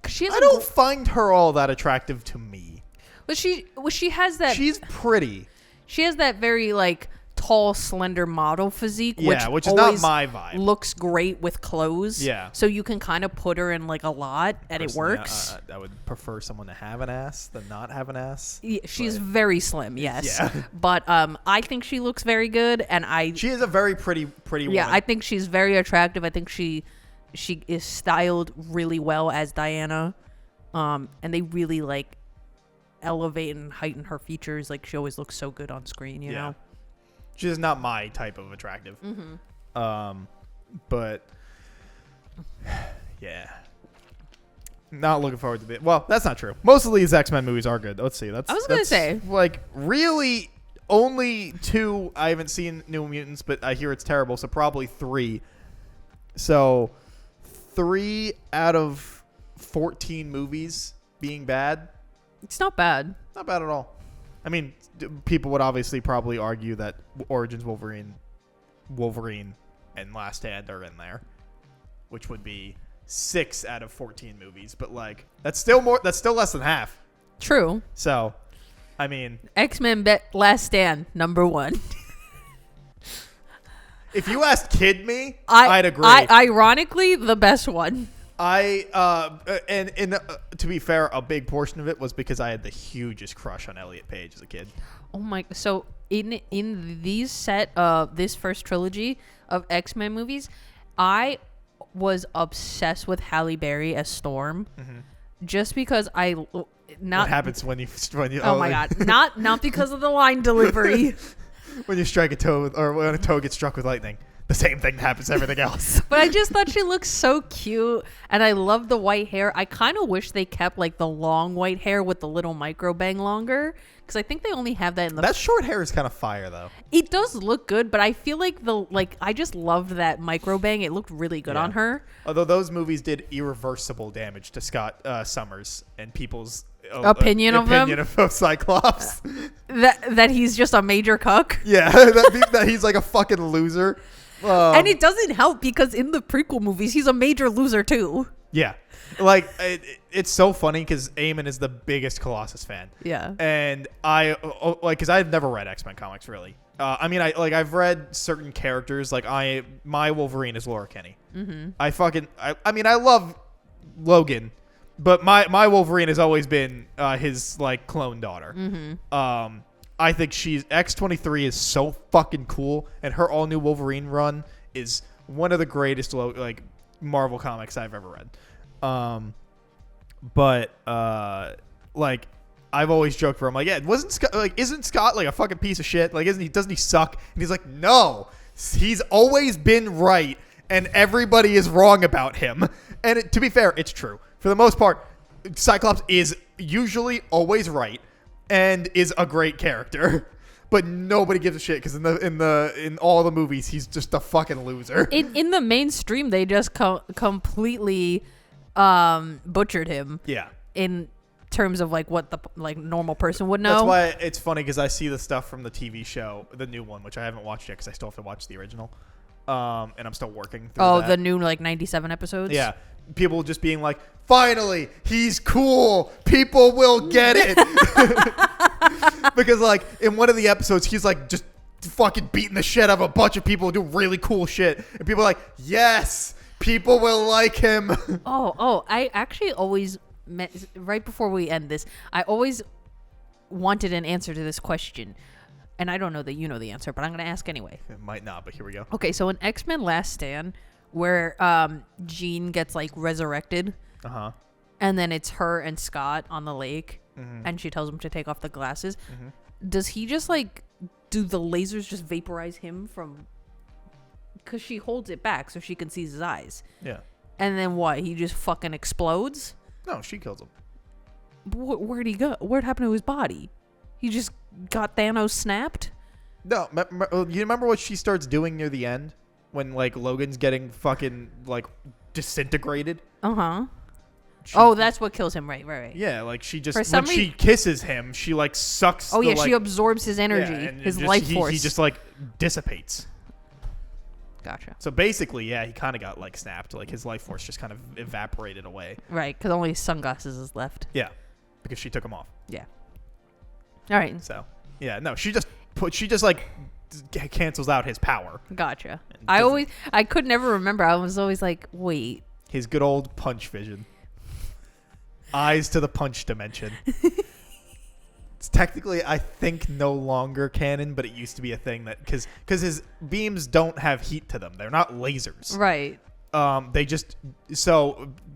she has I don't find her all that attractive to me. But she has that. She's pretty. She has that very like tall, slender model physique. Yeah, which is not my vibe. Looks great with clothes. Yeah. So you can kind of put her in like a lot, and it works. I would prefer someone to have an ass than not have an ass. Yeah, she's very slim, yes. Yeah. But I think she looks very good, and she is a very pretty woman. Yeah, I think she's very attractive. I think she is styled really well as Diana, and they really like elevate and heighten her features. Like, she always looks so good on screen, you know. She's not my type of attractive. But yeah, not looking forward to it. Well, that's not true. Most of these X-Men movies are good. Let's see. I was gonna say, like, really only 2. I haven't seen New Mutants, but I hear it's terrible. So probably 3. So 3 out of 14 movies being bad. It's not bad. Not bad at all. I mean, people would obviously probably argue that Origins Wolverine, and Last Stand are in there, which would be 6 out of 14 movies. But like, that's still less than half. True. So, I mean, X-Men Last Stand, number 1. if you asked Kid me, I'd agree. Ironically, the best one. To be fair, a big portion of it was because I had the hugest crush on Elliot Page as a kid. Oh my! So in this first trilogy of X-Men movies, I was obsessed with Halle Berry as Storm, just because what happens when you oh my god! Not because of the line delivery. When you strike a toe, or when a toe gets struck with lightning. The same thing happens to everything else. But I just thought she looked so cute, and I love the white hair. I kind of wish they kept like the long white hair with the little micro bang longer, because I think they only have that in the. That short hair is kind of fire though. It does look good, but I feel like I just loved that micro bang. It looked really good on her. Although those movies did irreversible damage to Scott Summers and people's opinion of Cyclops. That he's just a major cuck. Yeah, that he's like a fucking loser. And it doesn't help because in the prequel movies, he's a major loser too. Yeah. Like, it's so funny because Eamon is the biggest Colossus fan. Yeah. And because I've never read X-Men comics, really. I mean, I've read certain characters. Like, my Wolverine is Laura Kinney. Mm-hmm. I love Logan, but my Wolverine has always been his, like, clone daughter. Mm-hmm. I think X-23 is so fucking cool, and her all-new Wolverine run is one of the greatest like Marvel comics I've ever read. But like, I've always joked where I'm like, yeah, isn't Scott like a fucking piece of shit? Like, doesn't he suck? And he's like, no, he's always been right, and everybody is wrong about him. And to be fair, it's true for the most part. Cyclops is usually always right. And is a great character, but nobody gives a shit because in all the movies he's just a fucking loser. In the mainstream, they just completely butchered him. Yeah. In terms of like what the like normal person would know. That's why it's funny because I see the stuff from the TV show, the new one, which I haven't watched yet because I still have to watch the original, and I'm still working through that. The new like 97 episodes. Yeah, people just being like, finally, he's cool. People will get it. Because like in one of the episodes, he's like just fucking beating the shit out of a bunch of people who do really cool shit, and people are like, yes, people will like him. I actually always right before we end this, I always wanted an answer to this question, and I don't know that you know the answer, but I'm gonna ask anyway. It might not, but here we go. Okay, so in X-Men Last Stand, where Jean gets like resurrected, and then it's her and Scott on the lake, and she tells him to take off the glasses. Does he just like do the lasers just vaporize him from? Because she holds it back so she can see his eyes. Yeah. And then what? He just fucking explodes? No, she kills him. Where'd he go? What happened to his body? He just got Thanos snapped? No, you remember what she starts doing near the end when like Logan's getting fucking like disintegrated? That's what kills him, right. Yeah, like she just when she kisses him, she like sucks. Oh yeah, she absorbs his energy, his life force. He just like dissipates. Gotcha. So basically, yeah, he kind of got like snapped. Like his life force just kind of evaporated away. Right, because only his sunglasses is left. Yeah, because she took them off. Yeah. All right. So yeah, no, she just like cancels out his power. Gotcha. I could never remember. I was always like, wait. His good old punch vision. Eyes to the punch dimension. It's technically, I think, no longer canon, but it used to be a thing that because his beams don't have heat to them. They're not lasers. Right. They just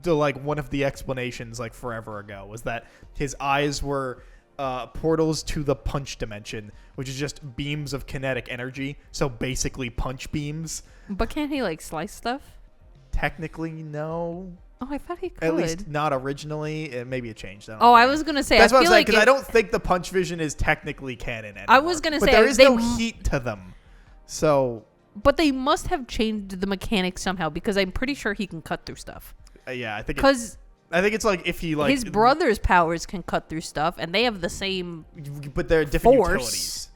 like one of the explanations like forever ago was that his eyes were portals to the punch dimension, which is just beams of kinetic energy. So basically punch beams. But can't he like slice stuff? Technically, no. Oh, I thought he could. At least not originally. Maybe it changed. I was gonna say. That's what I'm saying, like because I don't think the punch vision is technically canon anymore. I was gonna say, but there is no heat to them. So. But they must have changed the mechanics somehow, because I'm pretty sure he can cut through stuff. Yeah, I think. I think it's like if he like his brother's powers can cut through stuff, and they have the same. But they're different force. Utilities.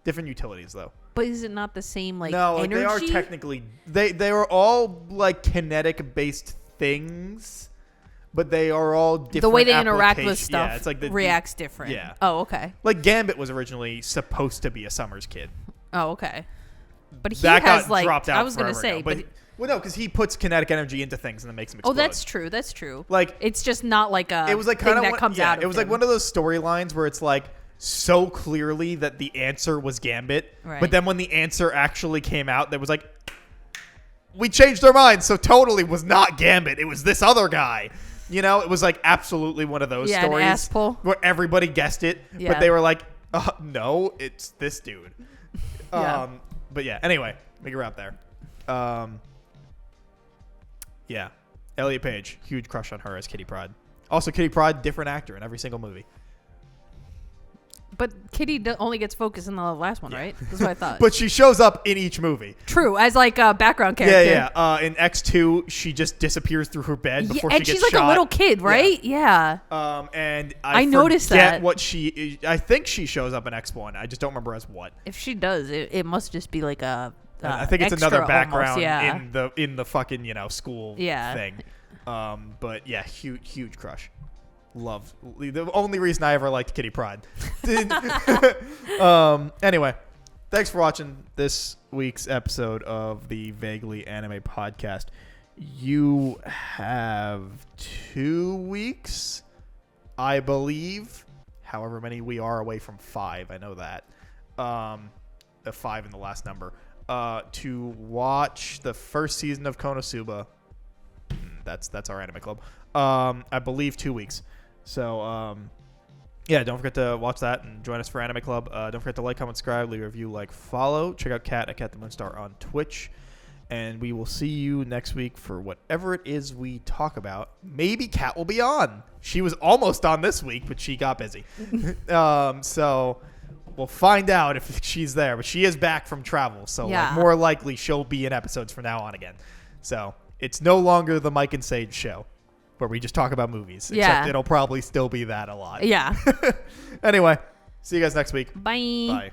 Different utilities, though. But is it not the same like no, energy? They are technically they are all like kinetic based things, but they are all different. The way they interact with stuff it's like reacts different. Yeah. Oh, okay. Like Gambit was originally supposed to be a Summers kid. Oh, okay. But he that has got like dropped out I was gonna say, but well, no, because he puts kinetic energy into things and then makes them explode. Oh, that's true. That's true. Like it's just not like a. It was like kind of that comes out. It was like one of those storylines where it's like so clearly that the answer was Gambit, right. But then when the answer actually came out, there was like, we changed our minds, so totally was not Gambit. It was this other guy. You know, it was like absolutely one of those stories an ass pull. Where everybody guessed it, but they were like, no, it's this dude. Yeah. But yeah, anyway, we can wrap there. Yeah, Elliot Page, huge crush on her as Kitty Pryde. Also, Kitty Pryde, different actor in every single movie. But Kitty only gets focused in the last one, right? That's what I thought. But she shows up in each movie. True, as like a background character. Yeah. In X2, she just disappears through her bed before she gets shot. And she's like a little kid, right? Yeah. And I noticed that. What I think she shows up in X1. I just don't remember as what. If she does, it must just be like a. I think it's another background almost, in the fucking school thing. But yeah, huge crush. Love the only reason I ever liked Kitty Pryde. Anyway, thanks for watching this week's episode of the Vaguely Anime Podcast. You have 2 weeks, I believe, however many we are away from 5. I know that. The 5 in the last number. To watch the first season of Konosuba. That's our anime club. I believe 2 weeks. So, yeah, don't forget to watch that and join us for Anime Club. Don't forget to like, comment, subscribe, leave a review, follow. Check out Kat at Kat the Moonstar on Twitch. And we will see you next week for whatever it is we talk about. Maybe Kat will be on. She was almost on this week, but she got busy. So we'll find out if she's there. But she is back from travel. So more likely she'll be in episodes from now on again. So it's no longer the Mike and Sage show. where we just talk about movies. Yeah. Except it'll probably still be that a lot. Yeah. Anyway, see you guys next week. Bye. Bye.